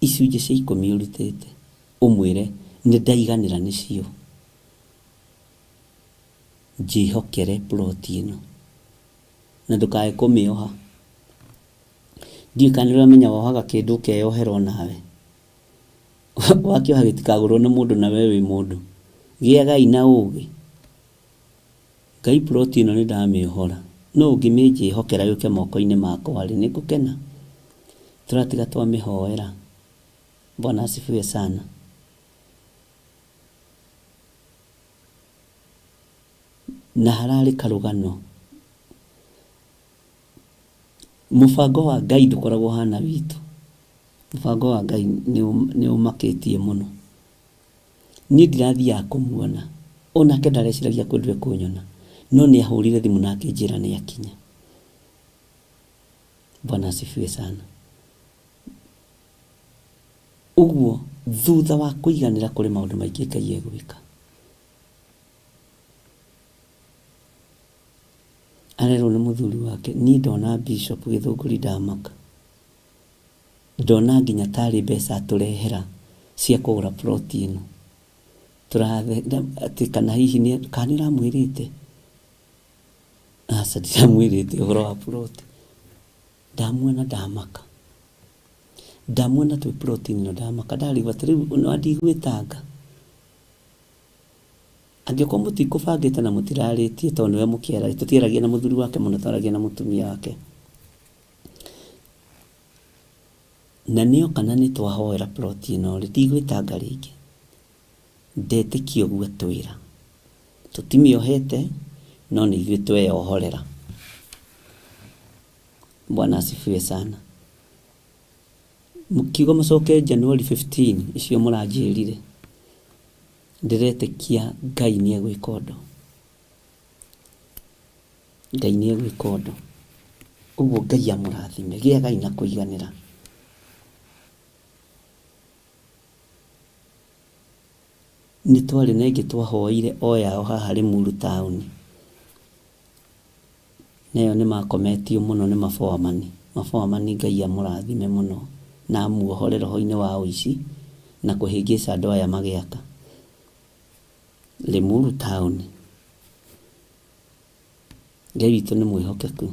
Icunjĩ cia 10 ũrutĩte. Ũmwĩre nĩndaiganĩra nĩcio. Njĩhokere plot ĩno. Na ndũkae kũmĩoha. Ndiũĩ kana nĩũramenya wohaga kĩndũ ũkeyohera nawe. Wakĩoha gĩtikagũrwo na mũndũ nawe wĩ mũndũ. Gĩagai na ũũgĩ. Ngai plot ĩno nĩndamĩohora. No ũngĩmĩnjĩhokera yũke moko-inĩ makwa rĩ nĩngũkena. Tũratiga twamĩhoera. Bwana asifiwe sana. Na hararĩ karũgano. Mũbango wa Ngai ndũkoragwo hana witũ. Mũbango wa Ngai nĩũmakĩtie mũno. Niĩ ndirathiaga kũmuona. Onake ndareciragia kwendwe kũnyona. No nĩahũrire thimũ na akĩnjĩra nĩakinya. Bwana asifiwe sana. Ũguo thutha wa kũiganĩra kũrĩ maũndũ maingĩ Ngai egwĩka. Arerwo nĩ mũthuri wake, niĩ ndona Bishop Gĩthũngũri ndamaka. Ndona nginya tarĩ mbeca atũrehera cia kũgũra plot ĩno. Atĩ kana hihi nĩramwĩrĩte. Aca ndiramwĩrĩte ũhoro wa plot. Ndamuona ndamaka. Ndamuona twĩ plot ĩno ndamaka. Ndarigwo atĩrĩu no ndigwĩtanga. Angĩkorwo mũtikũbangĩte na mũtirarĩtie tondũ nĩwe mũkĩara. Tũtiaragia na mũthuri wake mũno, twaragia na mũtumia wake. Na nĩyo kana nĩtwahoera plot ĩno ndigwĩtanga rĩngĩ. ndetĩkia ũguo atwĩra. Tũtimĩohete no nĩ ithuĩ tweyohorera. Bwana asifiwe sana. Mũkiuga mũcoke January 15 icio mũranjĩrire, ndiretĩkia Ngai nĩ egwĩka ũndũ. Ngai nĩ egwĩka ũndũ. Ũguo Ngai amũrathime, gĩagai na kũiganĩra. Nĩ twarĩ na ĩngĩ twahoire oyao haha Limuru town. Neyo nĩ makometio mũno nĩ maboamani. Maboamani Ngai amũrathime mũno na amuohore roho-inĩ wa ũici na kũhĩngĩca andũ aya magĩaka. Limuru town. Ngai witũ nĩ mwĩhokeku.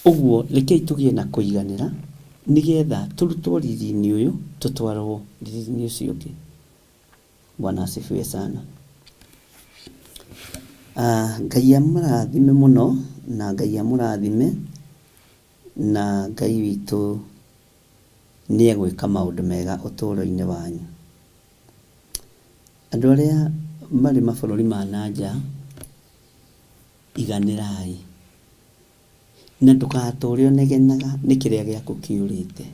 Ũguo rekei tũgĩe na kũiganĩra nĩgetha tũrutwo riri-inĩ ũyũ tũtwarwo riri-inĩ ũcio ũngĩ. Bwana asifiwe sana. Ngai amũrathime mũno na Ngai amũrathime na Ngai witũ nĩ egwĩka maũndũ mega ũtũũro-inĩ wanyu. Andũ arĩa marĩ mabũrũri ma nanja, iganĩrai na ndũgatũũre ũnegenaga nĩ kĩrĩa gĩaku kĩũrĩte.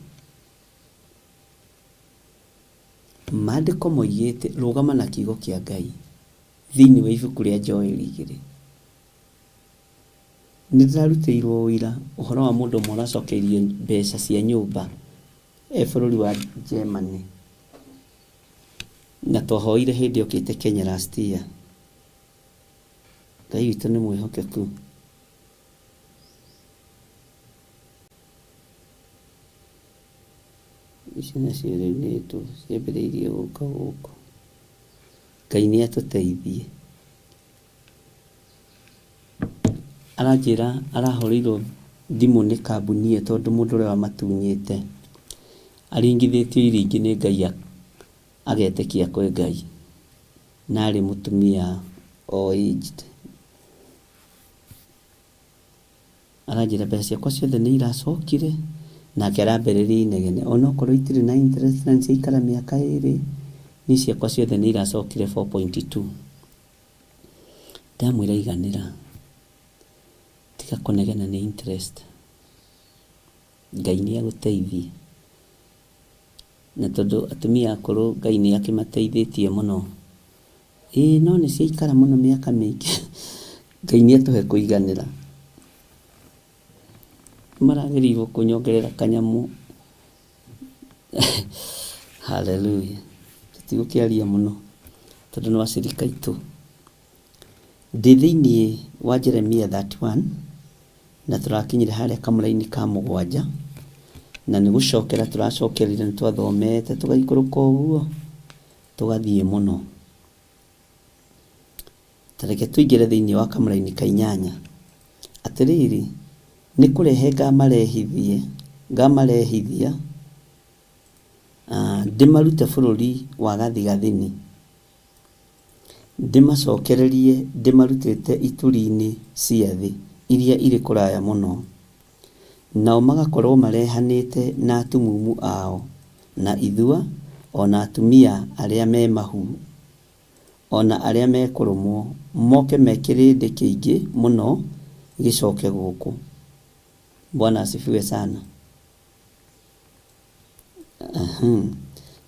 Maandĩko moigĩte rũgama na kiugo kĩa Ngai thĩinĩ wa ibuku rĩa Joeli 2. Nĩndĩrarutĩirwo ũira ũhoro wa mũndũ ũmwe ũracokeirio mbeca cia nyũmba bũrũri wa Germany, na twahoire hĩndĩ okĩte Kenya last year. Ngai witũ nĩ mwĩhokeku. Ici nacio rĩu nĩ ciambĩrĩirie gũka gũkũ. Ngai nĩ atũteithie. Aranjĩra arahũrĩirwo thimũ nĩ kambuni tondũ mũndũ ũrĩa wamatunyĩte aringithĩtio iringi nĩ Ngai agetĩkia kwĩ Ngai, na arĩ mũtumia o aged. Aranjĩra mbeca ciakwa ciothe nĩ iracokire, nake arambĩrĩria inegene onokorwo itirĩ na interest na nĩciaikara mĩaka 2 nĩ ciakwa ciothe nĩ iracokire 4.2. Ndamwĩra iganĩra, tiga kũnegena nĩ interest. Ngai nĩ agũteithie. Na tondũ atumia akũrũ Ngai nĩ akĩmateithĩtie mũno, no nĩ ciaikara mũno mĩaka mĩingĩ. Ngai nĩ atũhe kũiganĩra. Maragĩrĩirwo kũnyongerera kanyamu. Hallelujah. Tũtigũkĩaria mũno tondũ nĩ wacirika itũ. Ndĩ thĩinĩ wa Jeremia 31 na tũrakinyire harĩa kamũra-inĩ ka 7, na nĩ gũcokera tũracokerire nĩ twathomete tũgaikũrũka ũguo tũgathiĩ mũno. Tareke tũingĩre thĩinĩ wa kamũra-inĩ ka 8. Atĩrĩrĩ, nĩ kũrehe ngamarehithia ndĩmarute bũrũri wa gathigathini, ndĩmacokererie ndĩmarutĩte ituri-inĩ cia thĩ iria irĩ kũraya mũno, nao magakorwo marehanĩte na atumumu ao na ithua, ona atumia arĩa me mahu, ona arĩa me kũrũmwo, moke mekĩrĩndĩ kĩingĩ mũno gĩcoke gũkũ. Bwana asifiwe sana.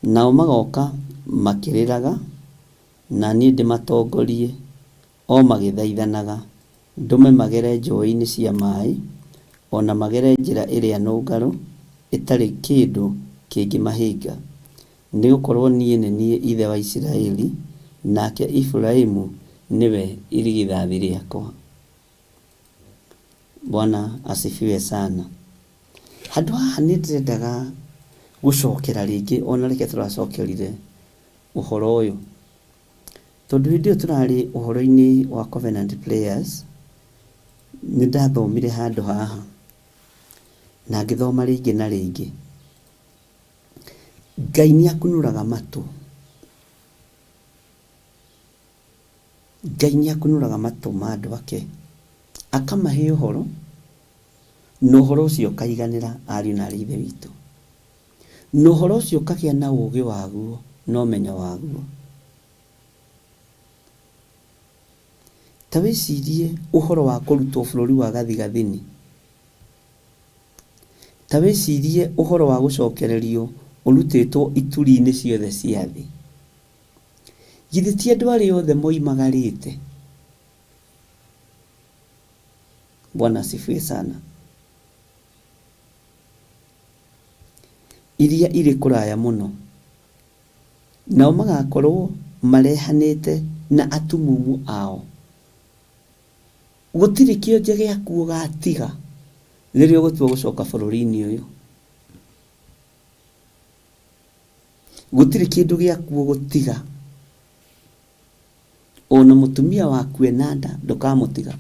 Nao magoka makĩrĩraga na niĩ ndĩmatongorie o magĩthaithanaga, ndũme magere njũĩ-inĩ cia maĩ, ona magere njĩra ĩrĩa nũngarũ ĩtarĩ kĩndũ kĩngĩmahĩnga. Nĩgũkorwo niĩ nĩ niĩ ithe wa Isiraeli, nake Iburahĩmu nĩwe irigithathi rĩakwa. Bwana asifiwe sana. Handũ haha nĩ ndĩrendaga gũcokera rĩngĩ, ona reke tũracokerire ũhoro ũyũ tondũ hĩndĩ ĩyo tũrarĩ ũhoro-inĩ wa covenant prayers. Nĩ ndathomire handũ haha na ngĩthoma rĩngĩ na rĩngĩ. Ngai nĩ akunũraga matũ. Ngai nĩ akunũraga matũ ma andũ ake, akamahe ũhoro, na ũhoro ũcio ũkaiganĩra ariũ na aarĩ a Ithe witũ, na ũhoro ũcio ũkagĩa na ũũgĩ waguo no menyo waguo. Ta wĩcirie ũhoro wa kũrutwo bũrũri wa gathigathini. Ta wĩcirie ũhoro wa gũcokererio ũrutĩtwo ituri-inĩ ciothe cia thĩ. Githĩ ti andũ arĩa othe moimagarĩte? Bwana asifiwe sana. Iria irĩ kũraya mũno, nao magakorwo marehanĩte na atumumu ao. Gũtirĩ kĩonje gĩaku ũgatiga rĩrĩa ũgũtua gũcoka bũrũri-inĩ ũyũ. Gũtirĩ kĩndũ gĩaku ũgũtiga. Ona mũtumia waku ena nda ndũkamũtiga.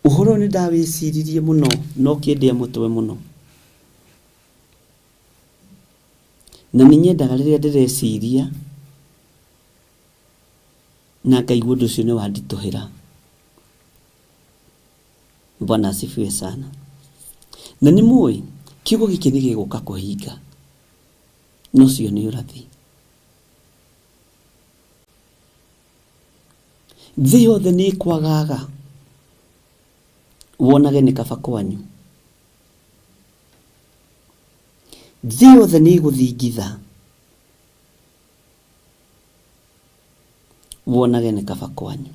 Ũhoro nĩ ndawĩciririe mũno, no kĩndĩa mũtwe mũno. Na nĩ nyendaga rĩrĩa ndĩreciria na ngaigua ũndũ ũcio nĩ wanditũhĩra. Bwana asifiwe sana. Na nĩ mũĩ kiugo gĩkĩ nĩ gĩgũka kũhinga, no cio nĩ ũrathi. Thĩ yothe nĩ ĩkwagaga wonage nĩ kaba kwanyu. Thĩ yothe nĩ ĩgũthingitha wonage nĩ kaba kwanyu.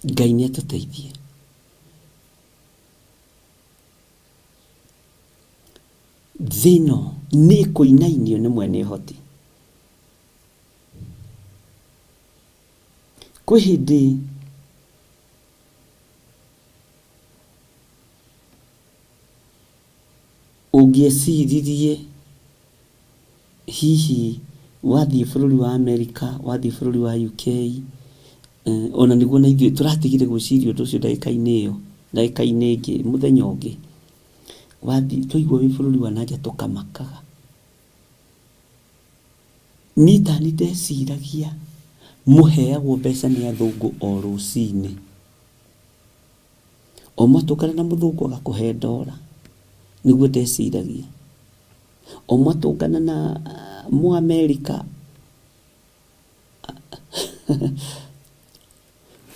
Ngai nĩ atũteithie. Thĩ ĩno nĩ ĩkũinainio nĩ mwene ũhoti. Kwĩ hĩndĩ ũngĩeciririe hihi wathiĩ bũrũri wa Amerika, wathiĩ bũrũri wa UK, ona nĩguo na ithuĩ tũratigire gwĩciria ũndũ ũcio ndagĩka-inĩ ĩyo, ndagĩka-inĩ ĩngĩ, mũthenya ũngĩ wathiĩ twaigua wĩ bũrũri wa nanja tũkamakaga. Niĩ tani ndeciragia mũheagwo mbeca nĩ athũngũ o rũcinĩ. O mwatũngana na mũthũngũ agakũhe ndora, nĩguo ndeciragia. O mwatũngana na Mũamerika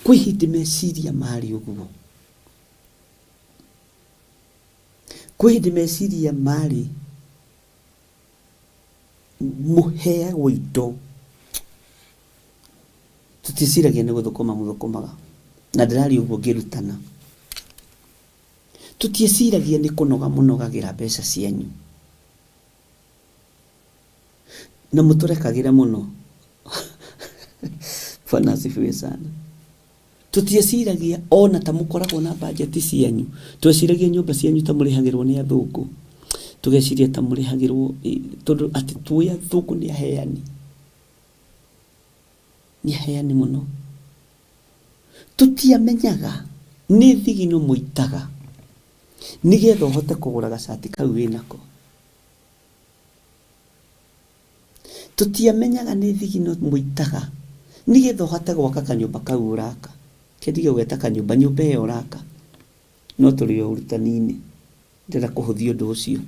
kwĩ hĩndĩ meciria marĩ ũguo. Kwĩ hĩndĩ meciria marĩ mũheagwo indo. Tũticiragia nĩ gũthũkũma mũthũkũmaga, na ndĩraria ũguo ngĩrutana. Tũtieciragia nĩ kũnoga mũnogagĩra mbeca cianyu, na mũtũrekagĩra mũno. Bwana asifiwe sana. Tũtieciragia ona ta mũkoragwo na bajeti cianyu. Tweciragia nyũmba cianyu ta mũrĩhagĩrwo nĩ athũngũ. Tũgeciria ta mũrĩhagĩrwo tondũ atĩ tuoya athũngũ nĩ aheani. Nĩ aheani mũno. Tũtiamenyaga nĩ thigino mũitaga nĩgetha ũhote kũgũra gacati kau wĩnako. Tũtiamenyaga nĩ thigino mũitaga nĩgetha ũhote gwaka kanyũmba kau ũraka. Kĩndige gweta kanyũmba, nyũmba ĩyo ũraka. No tũrĩ o ũrutani-inĩ ndĩrenda kũhũthia ũndũ ũcio.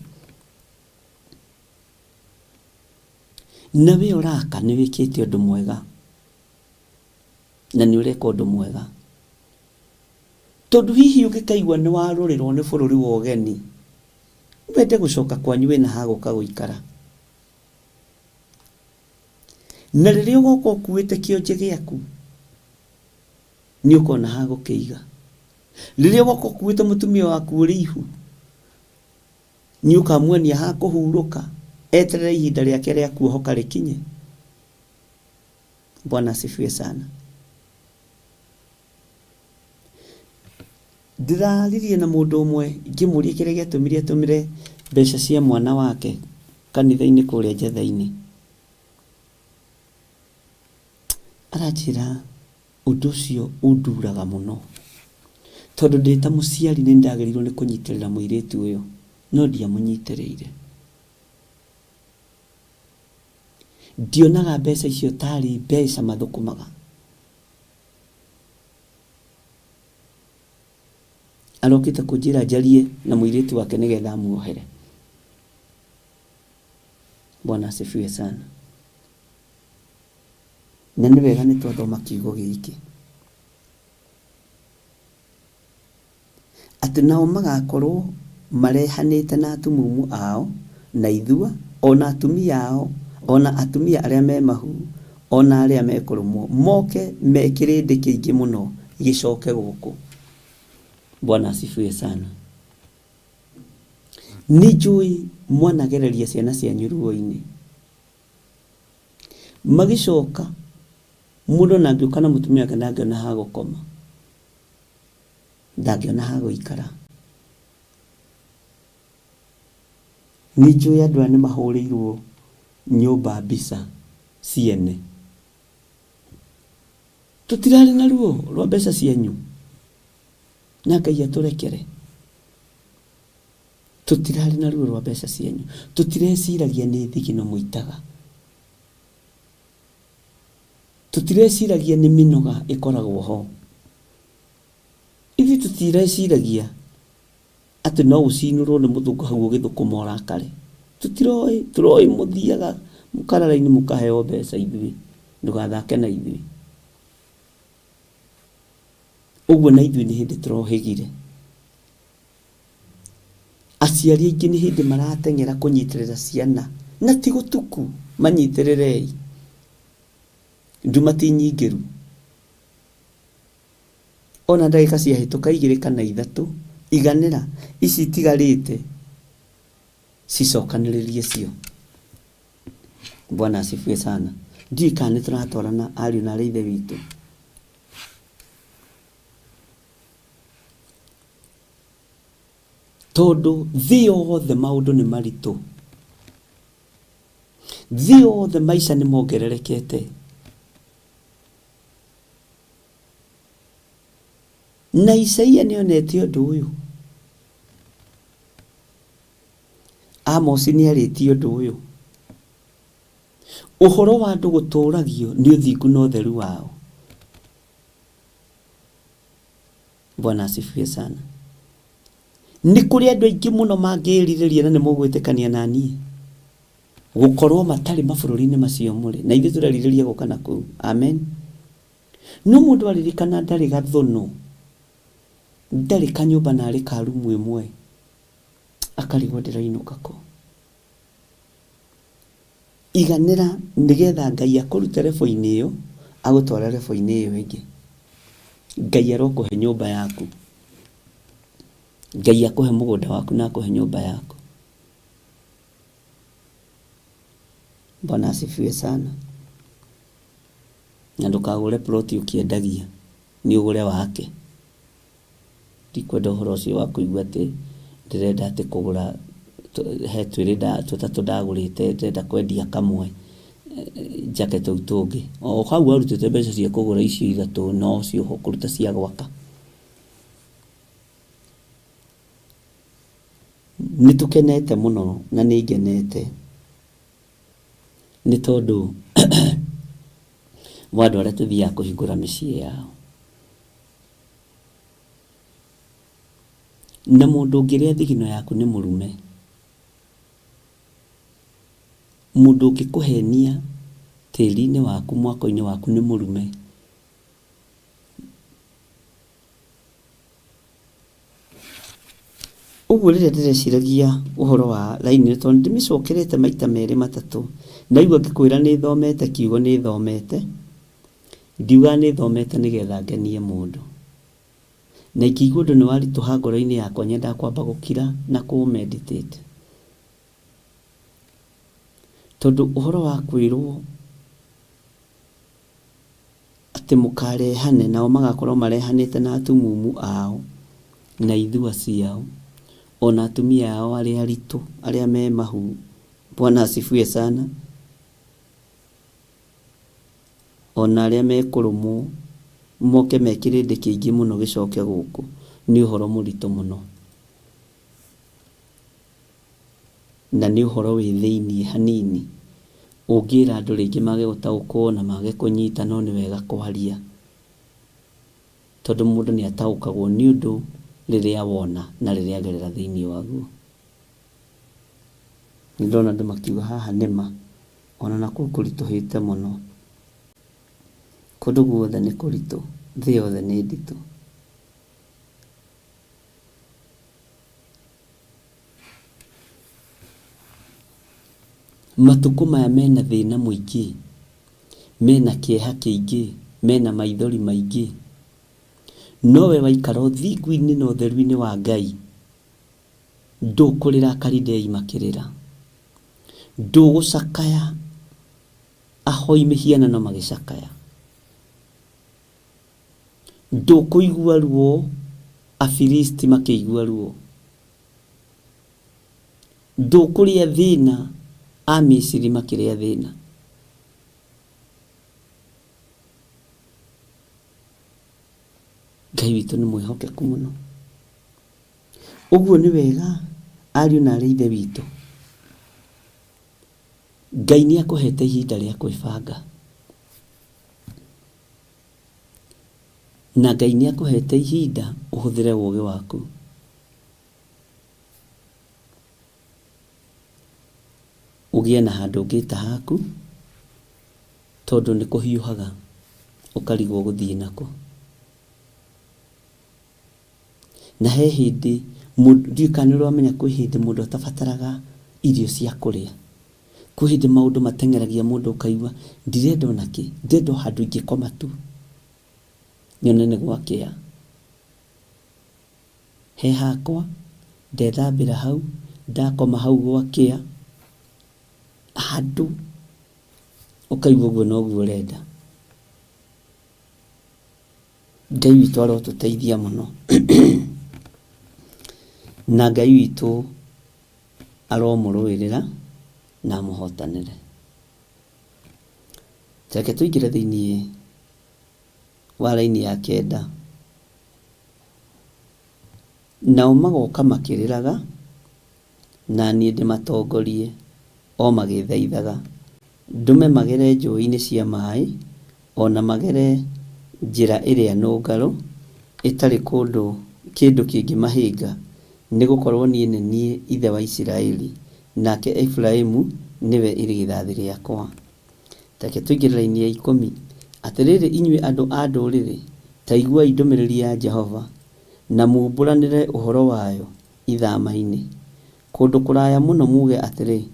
Na we ũraka nĩ wĩkĩte ũndũ mwega, na nĩ ũreka ũndũ mwega. Tondũ hihi ũngĩkaigua nĩ warũrĩrwo nĩ bũrũri wa ũgeni, wende gũcoka kwanyu wĩna ha gũka gũikara. Na rĩrĩa ũgoka ũkuĩte kĩonje gĩaku, nĩ ũkona ha gũkĩiga. Rĩrĩa ũgoka ũkuĩte mũtumia waku ũrĩ ihu, nĩ ũkamuonia ha kũhurũka, eterere ihinda rĩake rĩa kuohoka rĩkinye. Bwana asifiwe sana. Ndĩraririe na mũndũ ũmwe ngĩmũria kĩrĩa gĩatũmire atũmĩre mbeca cia mwana wake kanitha-inĩ kũrĩa Njetha-inĩ. Aranjĩra ũndũ ũcio ũnduraga mũno, tondũ ndĩ ta mũciari nĩ ndagĩrĩirwo nĩ kũnyitĩrĩra mũirĩtu ũyũ, no ndiamũnyitĩrĩire. Ndionaga mbeca icio tarĩ mbeca mathũkũmaga. arokite kũnjĩra njarie na mũirĩtu wake nĩgetha amuohere. Bwana asifiwe sana. Na nĩ wega nĩ twathoma kiugo gĩkĩ atĩ nao magakorwo marehanĩte na atumumu ao na ithua, ona atumia ao, ona atumia arĩa me mahu, ona arĩa mekũrũmwo, moke mekĩrĩndĩ kĩingĩ mũno gĩcoke gũkũ. Bwana asifiwe sana. Nĩnjũĩ mwanagereria ciana cianyu ruo-inĩ, magĩcoka mũndũ nangĩũka na mũtumia wake ndangĩona ha gũkoma, ndangĩona ha gũikara. Nĩnjũĩ andũ aya nĩmahũrĩirwo nyũmba mbica ciene. Tũtirarĩ na ruo rwa mbeca cianyu, na Ngai atũrekere. Tũtirarĩ na ruo rwa mbeca cianyu, tũtireciragia nĩ thigino mũitaga, tũtireciragia nĩ mĩnoga ĩkoragwo ho. Ithuĩ tũtireciragia atĩ no ũcinũrwo nĩ mũthũngũ hau ũgĩthũkũma ũrakare. Tũtiroĩ, tũroĩ mũthiaga mũkarara-inĩ mũkaheo mbeca ithuĩ, ndũgathake na ithuĩ. Ũguo na ithuĩ nĩ hĩndĩ tũrohĩgire. Aciari aingĩ nĩ hĩndĩ marateng'era kũnyitĩrĩra ciana, na ti gũtuku, manyitĩrĩrei. Nduma ti nyingĩru. Ona ndagĩka ciahĩtũka 2 kana 3, iganĩra ici itigarĩte cicokanĩrĩrie cio. Bwana asifiwe sana. Ndiũĩ kana nĩ tũratwarana ariũ na arĩ ithe witũ. Tondũ thĩ yothe maũndũ nĩ maritũ, thĩ yothe maica nĩ mongererekete, na Isaia nĩonete ũndũ ũyũ. Amos nĩarĩtie ũndũ ũyũ. Ũhoro wa andũ gũtũragio nĩ ũthingu na ũtheru wao. Bwana asifiwe sana. Nĩ kũrĩ andũ aingĩ mũno mangĩĩrirĩria na nĩ mũgwĩtĩkania na niĩ gũkorwo matarĩ mabũrũri-inĩ macio mũrĩ, na ithuĩ tũrerirĩria gũka na kũu. Amen. No mũndũ aririkana ndarĩ gathũnũ, ndarĩ kanyũmba na arĩ ka rumu ĩmwe, akarigwo ndĩrainũka kũ. Iganĩra nĩgetha Ngai akũrute rebo-inĩ ĩyo, agũtwara rebo-inĩ ĩyo ĩngĩ. Ngai arokũhe nyũmba yaku, Ngai akũhe mũgũnda waku na akũhe nyũmba yaku. Bwana asifiwe sana. Na ndũkagũre ploti ũkĩendagia, nĩ ũgũre wake. Ndikwenda ũhoro ũcio wa kũigua atĩ ndĩrenda atĩ kũgũra he tũtatũ ndagũrĩte, ndĩrenda kwendia kamwe njake tũu tũngĩ. O hau warutĩte mbeca cia kũgũra icio 3 no cio kũruta cia gwaka. Nĩtũkenete mũno na nĩngenete nĩ tondũ wa andũ arĩa tũthiaga kũhingũra mĩciĩ yao. Na mũndũ ũngĩrĩa thigino yaku nĩ mũrume, mũndũ ũngĩkũhenia tĩri-inĩ waku, mwako-inĩ waku nĩ mũrume. Ũguo rĩrĩa ndĩreciragia ũhoro wa raini, tondũ ndĩmĩcokerete maita 2 3, ndaigua ngĩkwĩra nĩ thomete kiugo, nĩ thomete, ndiuga nĩ thomete nĩgetha ngenie mũndũ, na ikĩigua ũndũ nĩ waritũha ngoro-inĩ yakwa, nyenda kwamba gũkira na kũ-meditate. Tondũ ũhoro wa kwĩrwo atĩ mũkarehane, nao magakorwo marehanĩte na atumumu ao na ithua ciao, ona atumia ao arĩa aritũ, arĩa me mahu. Bwana asifiwe sana. Ona arĩa mekũrũmwo moke mekĩrĩndĩ kĩingĩ mũno gĩcoke gũkũ, nĩ ũhoro mũritũ mũno, na nĩ ũhoro wĩ thĩiniĩ hanini. Ũngĩra andũ rĩngĩ mage gũtaũkwo na mage kũnyita, no nĩ wega kwaria, tondũ mũndũ nĩ ataũkagwo nĩ ũndũ rĩrĩa wona na rĩrĩa gerera thĩinĩ waguo. Nĩ ndona andũ makiuga haha nĩma ona nakuo kũritũhĩte mũno. Kũndũ guothe nĩ kũritũ, thĩ yothe nĩ nditũ. Matukũ maya mena thĩna mũingĩ, mena kĩeha kĩingĩ, mena maithori maingĩ. Nowe waikara ũthingu-inĩ na ũtheru-inĩ wa Ngai, ndũkũrĩra Akalidei makĩrĩra, ndũgũcakaya ahoi mĩhianano magĩcakaya, ndũkũigua ruo Afilisti makĩigua ruo, ndũkũrĩa thĩna Amisiri makĩrĩa thĩna. Ngai witũ nĩ mwĩhokeku mũno. Ũguo nĩ wega ariũ na aarĩ a Ithe witũ. Ngai nĩ akũhete ihinda rĩa kwĩbanga, na Ngai nĩ akũhete ihinda ũhũthĩre ũũgĩ waku. Ũgĩe na handũ ũngĩta haku, tondũ nĩ kũhiũhaga ũkarigwo gũthiĩ nako. Na he hĩndĩ ndiũĩ kana nĩ ũramenya kwĩ hĩndĩ mũndũ atabataraga irio cia kũrĩa. Kwĩ hĩndĩ maũndũ mateng'eragia mũndũ ũkaigua ndirenda ona kĩ, ndenda handũ ingĩkoma tu nyone nĩ gwakĩa. He hakwa ndethambĩra hau, ndakoma hau gwakĩa, handũ ũkaigua ũguo noguo ũrenda. Ngai witũ arotũteithia mũno. Na Ngai witũ aromũrũĩrĩra na amũhotanĩre. Reke tũingĩre thĩinĩ wa raini ya 9. Nao magoka makĩrĩraga, na niĩ ndĩmatongorie o magĩthaithaga, ndũme magere njũĩ-inĩ cia maĩ, ona magere njĩra ĩrĩa nũngarũ ĩtarĩ kũndũ kĩndũ kĩngĩmahĩnga, nĩ gũkorwo niĩ nĩ niĩ ithe wa Isiraeli, nake Efraimu nĩwe irigithathi rĩakwa. Reke tũingĩre raini ya 10. Atĩrĩrĩ inyuĩ andũ a ndũrĩrĩ, ta iguai ndũmĩrĩri ya Jehova, na mumbũranĩre ũhoro wayo ithama-inĩ. Kũndũ kũraya mũno muge atĩrĩ,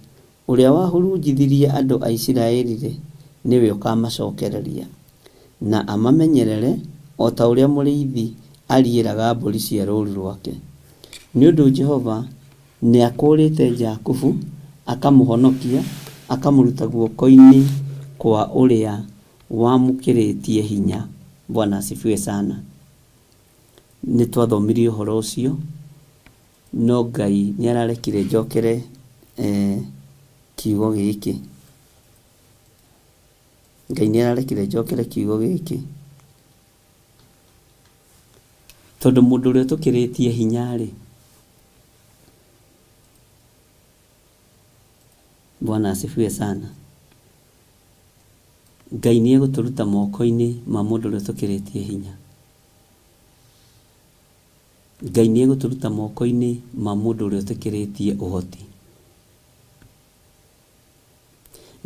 ũrĩa wahurunjithirie andũ a Isiraeli-rĩ, nĩwe ũkamacokereria, na amamenyerere o ta ũrĩa mũrĩithi ariĩraga mbũri cia rũũru rwake. Nĩ ũndũ Jehova nĩ akũrĩte Jakubu, akamũhonokia, akamũruta guoko-inĩ kwa ũrĩa wamũkĩrĩtie hinya. Bwana asifiwe sana. Nĩ twathomirie ũhoro ũcio, no Ngai nĩ ararekire njokere kiugo gĩkĩ. Ngai nĩ ararekire njokere kiugo gĩkĩ, tondũ mũndũ ũrĩa tũkĩrĩtie hinya-rĩ, Bwana asifiwe sana. Ngai nĩ egũtũruta moko-inĩ ma mũndũ ũrĩa tũkĩrĩtie hinya. Ngai nĩ egũtũruta moko-inĩ ma mũndũ ũrĩa tũkĩrĩtie ũhoti.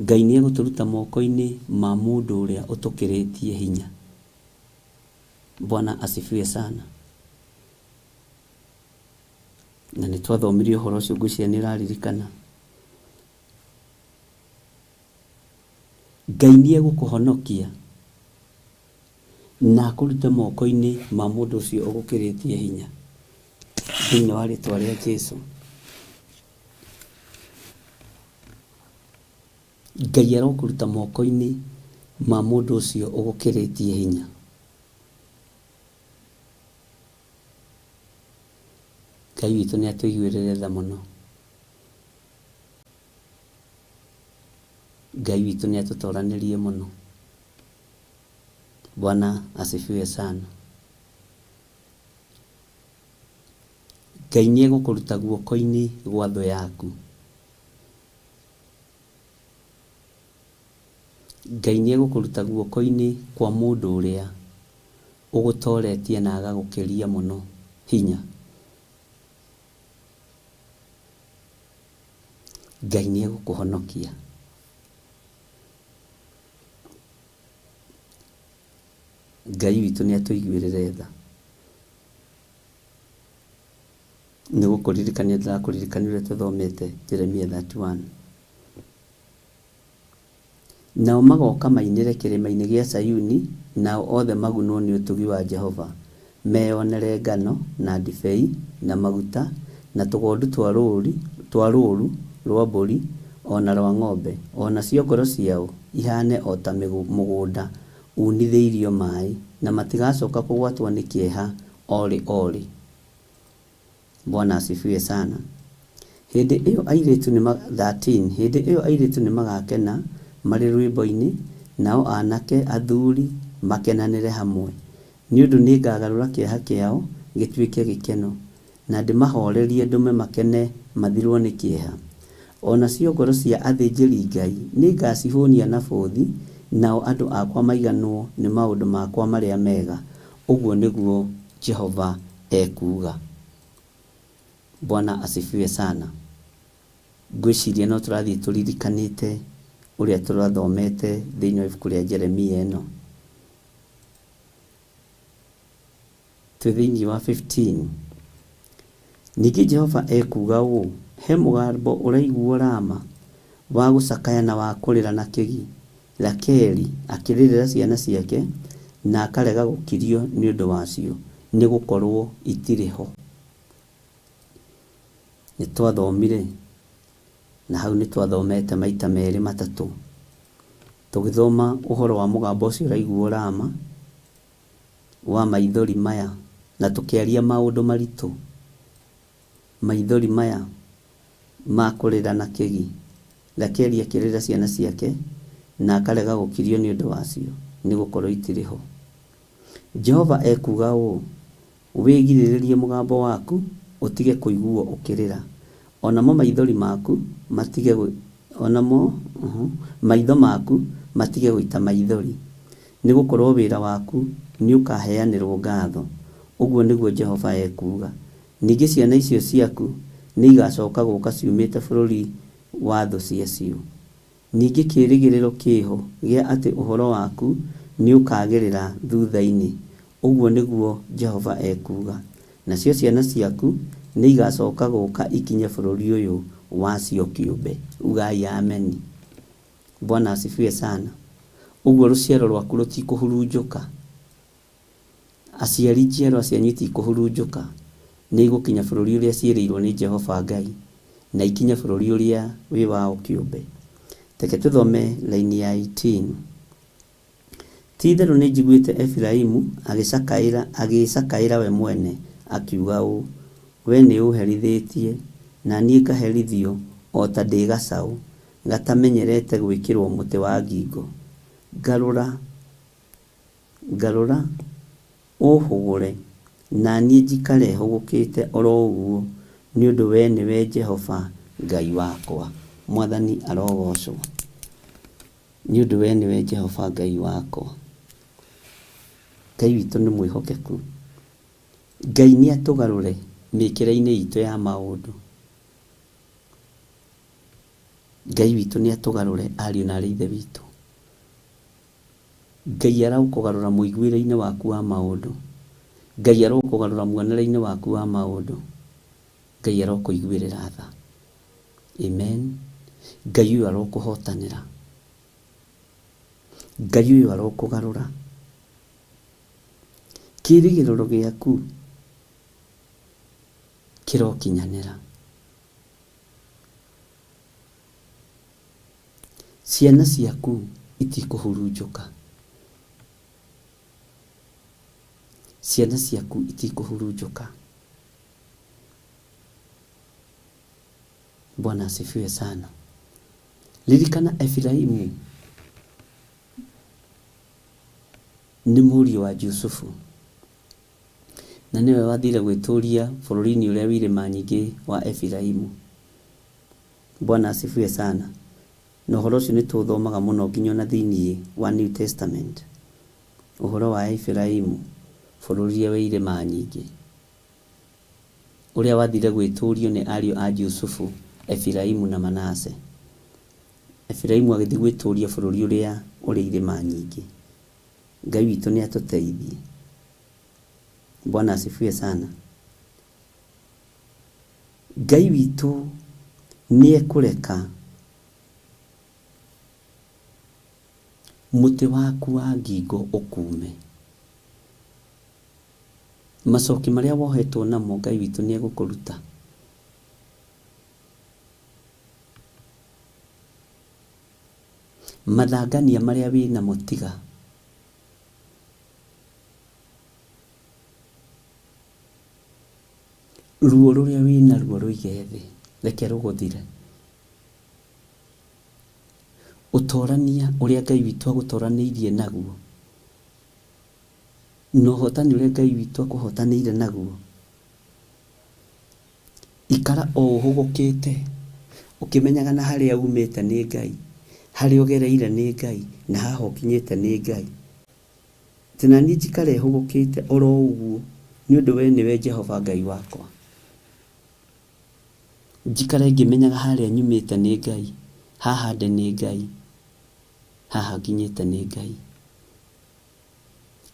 Ngai nĩ egũtũruta moko-inĩ ma mũndũ ũrĩa ũtũkĩrĩtie hinya. Bwana asifiwe sana. Na nĩ twathomirie ũhoro ũcio, ngwĩciria nĩ ũraririkana. Ngai nĩ egũkũhonokia na akũrute moko-inĩ ma mũndũ ũcio ũgũkĩrĩtie hinya, thĩinĩ wa rĩĩtwa rĩa Jesũ. Ngai arokũruta moko-inĩ ma mũndũ ũcio ũgũkĩrĩtie hinya. Ngai witũ nĩ atũiguĩrĩre tha mũno. Ngai witũ nĩ atũtoranĩrie mũno. Bwana asifiwe sana. Ngai nĩ egũkũruta guoko-inĩ gwa thũ yaku. Ngai nĩ egũkũruta guoko-inĩ kwa mũndũ ũrĩa ũgũtoretie na agagũkĩria mũno hinya. Ngai nĩ egũkũhonokia. Ngai witũ nĩ atũiguĩrĩre tha. Nĩ gũkũririkania ndĩrakũririkania ũrĩa tũthomete Jeremia 31. Nao magoka mainĩre kĩrĩma-inĩ gĩa Sayuni, nao othe magunwo nĩ ũtugi wa Jehova, meyonere ngano na ndibei na maguta na tũgondu twa rũũru rwa mbũri ona rwa ng'ombe, ona cio ngoro ciao ihane o ta mũgũnda unithĩirio maĩ, na matigacoka kũgwatwo nĩ kĩeha orĩ. Bwana asifiwe sana. Hĩndĩ ĩyo airĩtu nĩ magakena marĩ rwĩmbo-inĩ, nao anake athuri makenanĩre hamwe, nĩ ũndũ nĩ ngagarũra kĩeha kĩao gĩtuĩke gĩkeno, na ndĩmahorerie ndũme makene mathirwo nĩ kĩeha. Ona cio ngoro cia athĩnjĩri Ngai nĩ ngacihũnia na bũthi, nao andũ akwa maiganwo nĩ maũndũ makwa marĩa mega. Ũguo nĩguo Jehova ekuuga. Bwana asifiwe sana. Ngwĩciria no tũrathiĩ tũririkanĩte ũrĩa tũrathomete thĩinĩ wa ibuku rĩa Jeremia ĩno. Thĩinĩ wa 15. Ningĩ Jehova ekuuga ũũ: he mũgambo ũraiguo Rama wa gũcakaya na wa kũrĩra na kĩgi, Rakeli akĩrĩrĩra ciana ciake na akarega gũkirio nĩ ũndũ wacio, nĩ gũkorwo itirĩ ho. Nĩ twathomire na hau nĩ twathomete maita merĩ matatũ, tũgĩthoma ũhoro wa mũgambo ũcio ũraiguo Rama wa maithori maya, na tũkĩaria maũndũ maritũ, maithori maya ma kũrĩra na kĩgi, Rakeli akĩrĩrĩra ciana ciake na akarega gũkirio nĩ ũndũ wacio, nĩ gũkorwo itirĩ ho. Jehova ekuuga ũũ: wĩgirĩrĩrie mũgambo waku, ũtige kũiguo ũkĩrĩra, onamo maithori maku matige maitho maku matige gũita maithori, nĩ gũkorwo wĩra waku nĩ ũkaheanĩrwo ngatho. Ũguo nĩguo Jehova ekuuga. Ningĩ ciana icio ciaku nĩ igacoka gũka ciumĩte bũrũri wa thũ ciacio. Ningĩ kĩĩrĩgĩrĩro kĩho gĩa atĩ ũhoro waku nĩ ũkagĩrĩra thutha-inĩ. Ũguo nĩguo Jehova ekuuga. Nacio ciana ciaku nĩ igacoka gũka ikinye bũrũri ũyũ wacio kĩũmbe. Ugai ameni. Bwana asifiwe sana. Ũguo rũciaro rwaku rũtikũhurunjũka. Aciari njiarwa cianyu itikũhurunjũka. Nĩ igũkinya bũrũri ũrĩa ciĩrĩirwo nĩ Jehova Ngai, na ikinye bũrũri ũrĩa wĩ wao kĩũmbe. Teke tũthome laini ya 18. Ti-itherũ nĩ njiguĩte Efiraimu agĩcakaĩra we mwene, akiuga ũũ: we nĩ ũherithĩtie, na niĩ ngaherithio o ta ndĩ gacaũ gatamenyerete gwĩkĩrwo mũtĩ wa ngingo. Ngarũra ũhũgũre, na niĩ njikare hũgũkĩte oro ũguo, nĩ ũndũ we nĩwe Jehova Ngai wakwa. Mwathani arogocwo. Nĩ ũndũ we nĩwe Jehova Ngai wakwa. Ngai witũ nĩ mwĩhokeku. Ngai nĩ atũgarũre mĩkĩre-inĩ itũ ya maũndũ. Ngai witũ nĩ atũgarũre ariũ na aarĩ a Ithe witũ. Ngai arokũgarũra mũiguĩre-inĩ waku wa maũndũ. Ngai arokũgarũra muonere-inĩ waku wa maũndũ. Ngai arokũiguĩrĩra tha. Amen. Ngai ũyũ arokũhotanĩra. Ngai ũyũ arokũgarũra. Kĩĩrĩgĩrĩro gĩaku kĩrokinyanĩra. Ciana ciaku itikũhurunjũka. Ciana ciaku itikũhurunjũka. Bwana asifiwe sana. Ririkana Efiraimu nĩ mũriũ wa Jusufu, na nĩwe wathire gwĩtũũria bũrũri-inĩ ũrĩa wĩ irĩma nyingĩ wa Efiraimu. Bwana asifiwe sana. Na ũhoro ũcio nĩ tũthomaga mũno nginya na thĩinĩ wa New Testament. Ũhoro wa Efiraimu, bũrũri ũrĩa wĩ irĩma nyingĩ, ũrĩa wathire gwĩtũũrio nĩ ariũ a Jusufu Efiraimu na Manase. Efiraimu agĩthiĩ gwĩtũũria bũrũri ũrĩa ũrĩ irĩma nyingĩ. Ngai witũ nĩ atũteithie. Bwana asifiwe sana. Ngai witũ nĩ ekũreka mũtĩ waku wa ngingo ũkume. Macoki marĩa wohetwo namo Ngai witũ nĩ egũkũruta. Mathangania marĩa wĩna mũtiga. Ruo rũrĩa wĩna ruo rũige thĩ, reke rũgũthire. Ũtorania ũrĩa Ngai witũ agũtoranĩirie naguo, na ũhotani ũrĩa Ngai witũ akũhotanĩire naguo, ikara o ũhũgũkĩte ũkĩmenyaga na harĩa umĩte nĩ Ngai, harĩa ũgereire nĩ Ngai, na haha ũkinyĩte nĩ Ngai. Tena niĩ njikare hũgũkĩte oro ũguo nĩ ũndũ we nĩwe Jehova Ngai wakwa. Njikare ngĩmenyaga harĩa nyumĩte nĩ Ngai, haha ndĩ nĩ Ngai, haha nginyĩte nĩ Ngai.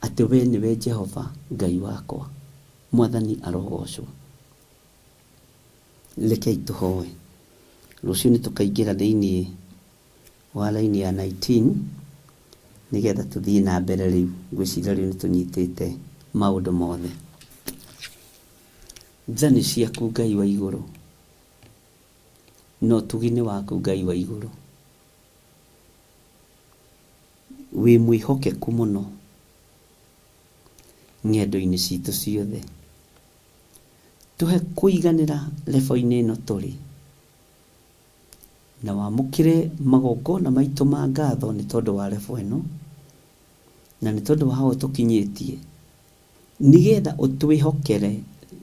Atĩ we nĩwe Jehova Ngai wakwa. Mwathani arogocwo. Rekei tũhoe. Rũciũ nĩ tũkaingĩra thĩinĩ wa laini ya 19 nĩgetha tũthiĩ na mbere rĩu. Ngwĩciria rĩu nĩ tũnyitĩte maũndũ mothe. Tha nĩ ciaku Ngai wa igũrũ, no tugi-nĩ waku Ngai wa igũrũ. Wĩ mwĩhokeku mũno ng'endo-inĩ citũ ciothe. Tũhe kũiganĩra lebo-inĩ ĩno tũrĩ, na wamũkĩre magongona maitũ ma ngatho nĩ tondũ wa lebo ĩno, na nĩ tondũ wa hau tũkinyĩtie, nĩgetha ũtwĩhokere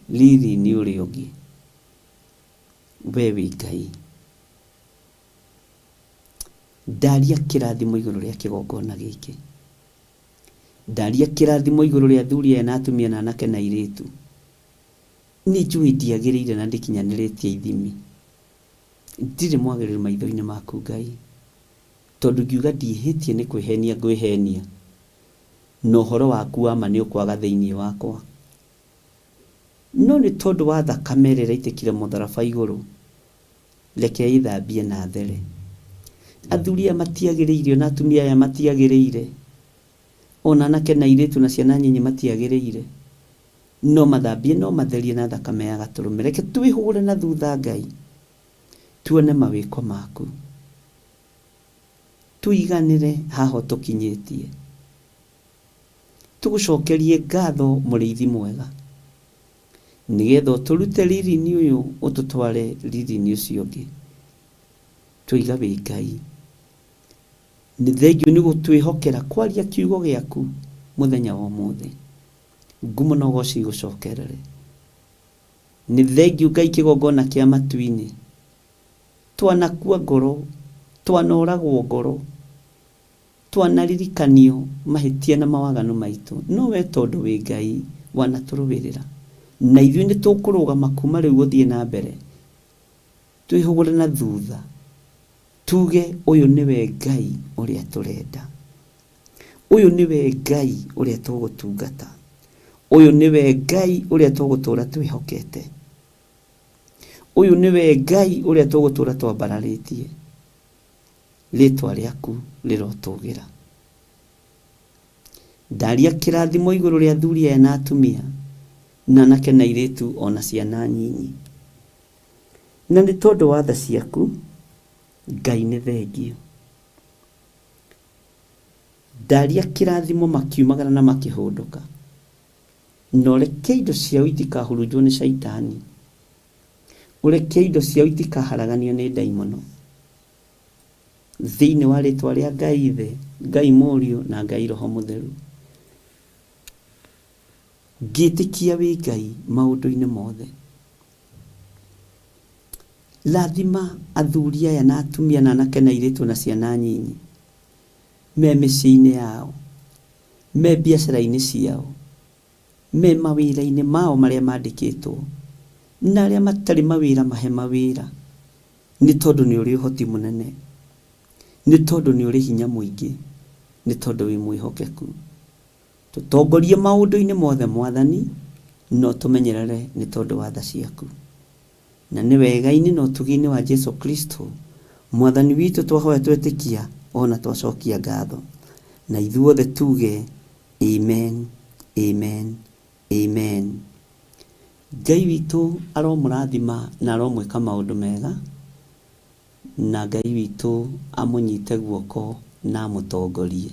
riri-inĩ ũrĩa ũngĩ. We wĩ Ngai. Ndaria kĩrathimo igũrũ rĩa kĩgongona gĩkĩ. Ndaria kĩrathimo igũrũ rĩa athuri aya na atumia na anake na airĩtu. Nĩ njũĩ ndiagĩrĩire na ndikinyanĩrĩtie ithimi. Ndirĩ mwagĩrĩru maitho-inĩ maku Ngai, tondũ ngiuga ndiĩhĩtie nĩ kwĩhenia ngwĩhenia, na ũhoro waku wa ma nĩ ũkwaga thĩinĩ wakwa. No nĩ tondũ wa thakame ĩrĩa ĩraitĩkire mũtharaba igũrũ, reke ĩthambie na there. Athuri aya matiagĩrĩire, na atumia aya matiagĩrĩire, ona anake na airĩtu na ciana nyinyi matiagĩrĩire, no mathambie, no matherie na thakame ya gatũrũme. Reke twĩhũgũre na thutha Ngai, tuone mawĩko maku, tuiganĩre haha tũkinyĩtie, tũgũcokerie ngatho mũrĩithi mwega, nĩgetha ũtũrute riri-inĩ ũyũ ũtũtware riri-inĩ ũcio ũngĩ. Tũiga wĩ Ngai. Nĩ thengiũ nĩ gũtwĩhokera kwaria kiugo gĩaku mũthenya wa ũmũthĩ. Ngumo na ũgooci igũcokerere. Nĩ thengiũ Ngai kĩgongona kĩa matu-inĩ, twanakua ngoro, twanoragwo ngoro, twanaririkanio mahĩtia na mawaganu maitũ, no we tondũ wĩ Ngai wanatũrũĩrĩra, na ithuĩ nĩ tũkũrũgama kuma rĩu gũthiĩ na mbere, twĩhũgũre na thutha, tuge ũyũ nĩwe Ngai ũrĩa tũrenda, ũyũ nĩwe Ngai ũrĩa tũgũtungata, ũyũ nĩwe Ngai ũrĩa tũgũtũra twĩhokete, ũyũ nĩwe Ngai ũrĩa tũgũtũra twambararĩtie. Rĩtwa rĩaku rĩrotũgĩra. Ndaria kĩrathimo igũrũ rĩa athuri aya na atumia, na anake na airĩtu ona ciana nyinyi. Na nĩ tondũ wa tha ciaku Ngai nĩ thengiũ. Ndaria kĩrathimo makiumagara na makĩhũndũka, na ũreke indo ciao itikahurunjwo nĩ Shaitani, ũreke indo ciao itikaharaganio nĩ ndaimono, thĩinĩ wa rĩtwa rĩa Ngai Ithe, Ngai Mũriũ na Ngai Roho Mũtheru. Ngĩtĩkia wĩ Ngai maũndũ-inĩ mothe. Lathima athuri aya na atumia na anake na airĩtu na ciana nyinyi, me mĩciĩ-inĩ yao, me biacara-inĩ ciao, me mawĩra-inĩ mao marĩa mandĩkĩtwo, na arĩa matarĩ mawĩra mahe mawĩra, nĩ tondũ nĩ ũrĩ ũhoti mũnene, nĩ tondũ nĩ ũrĩ hinya mũingĩ, nĩ tondũ wĩ mwĩhokeku. Tũtongorie maũndũ-inĩ mothe Mwathani, no tũmenyerere nĩ tondũ wa tha ciaku. Na nĩ wega-inĩ na ũtugi-inĩ wa Jesu Kristo Mwathani witũ twahoya twetĩkia ona twacokia ngatho, na ithuothe tuge amen, amen, amen. Ngai witũ aromũrathima na aromwĩka maũndũ mega, na Ngai witũ amũnyite guoko na amũtongorie.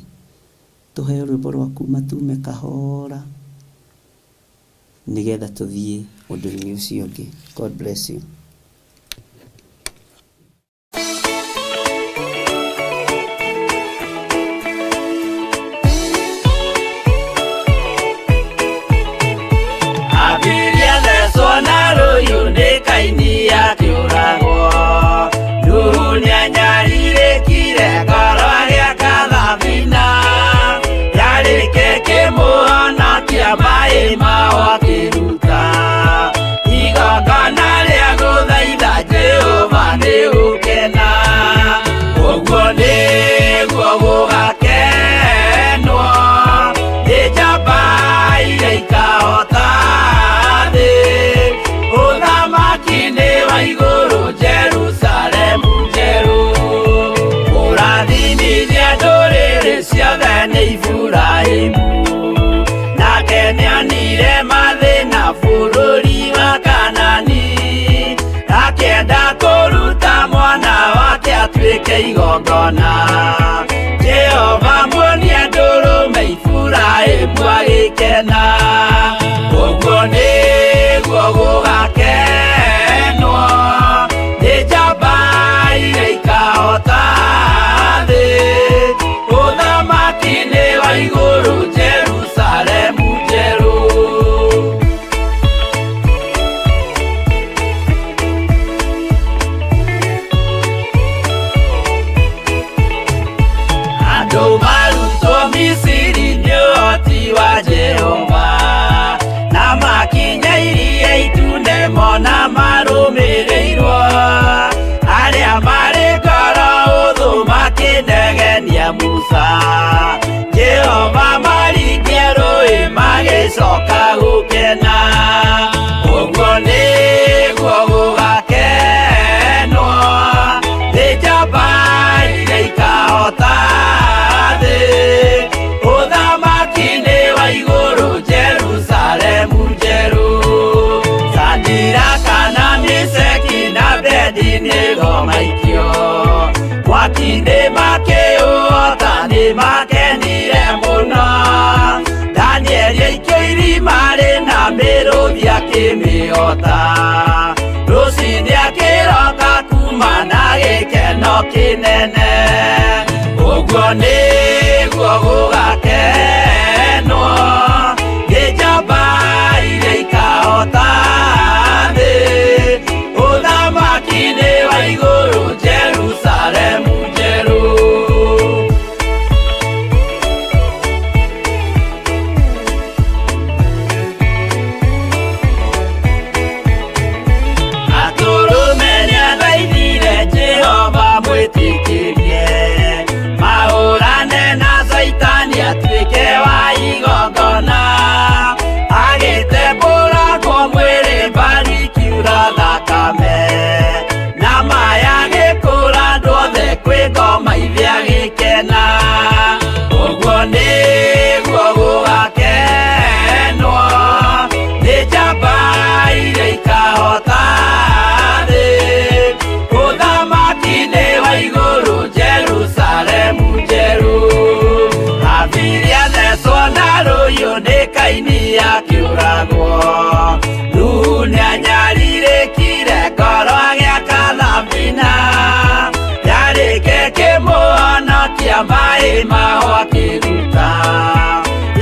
Tũheo rwĩmbo rwa kuma tume kahora nĩgetha tũthiĩ ũndũ-inĩ ũcio ũngĩ. God bless you. Jehova muonia ndũrũme Iburahĩmu agĩkena, ũguo nĩguo gũgakenwo nĩ njamba iria ikahota thĩ, ũthamaki-inĩ wa igũrũ Jerusalemu njerũ. Jehova maringia rũĩ magĩcoka gũkena, ũguo nĩguo gũgakenwo nĩ njamba iria ikahota thĩ, ũthamaki-inĩ wa igũrũ Jerusalemu njerũ. Shadiraka na Meshaki na Abedinego maikio mwaki-inĩ makĩũhota nĩ makenire mũno. Danieli aikio irima rĩna mĩrũthi akĩmĩhota, rũciinĩ akĩroka kuma na gĩkeno kĩnene, ũguo nĩguo gũgakenwo nĩ njamba iria ikahota thĩ, ũthamaki-inĩ wa igũrũ Jerusalemu njerũ. Atũrũme nĩathaithire Jehova mwĩtĩkĩrie, mahũrane na Saitani atuĩke wa igongona, agĩtembũragwo mwĩrĩ mbari kiura thakame, na maya gĩkũra andũ othe kwĩ ngoma ithe agĩkena, ũguo nĩguo gũgakenwo nĩ njamba iria ikahota thĩ, ũthamaki-inĩ wa igũrũ Jerusalemu njerũ. Habiri athecwo na rũhiũ nĩ Kaini akĩũragwo, Nuhu nĩanyarirĩkire ngoro agĩaka thabina, yarĩke kĩmũhonokia maĩ maho akĩruta,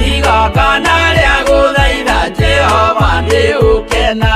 igongona rĩa gũthaitha Jehova nĩ ũkena.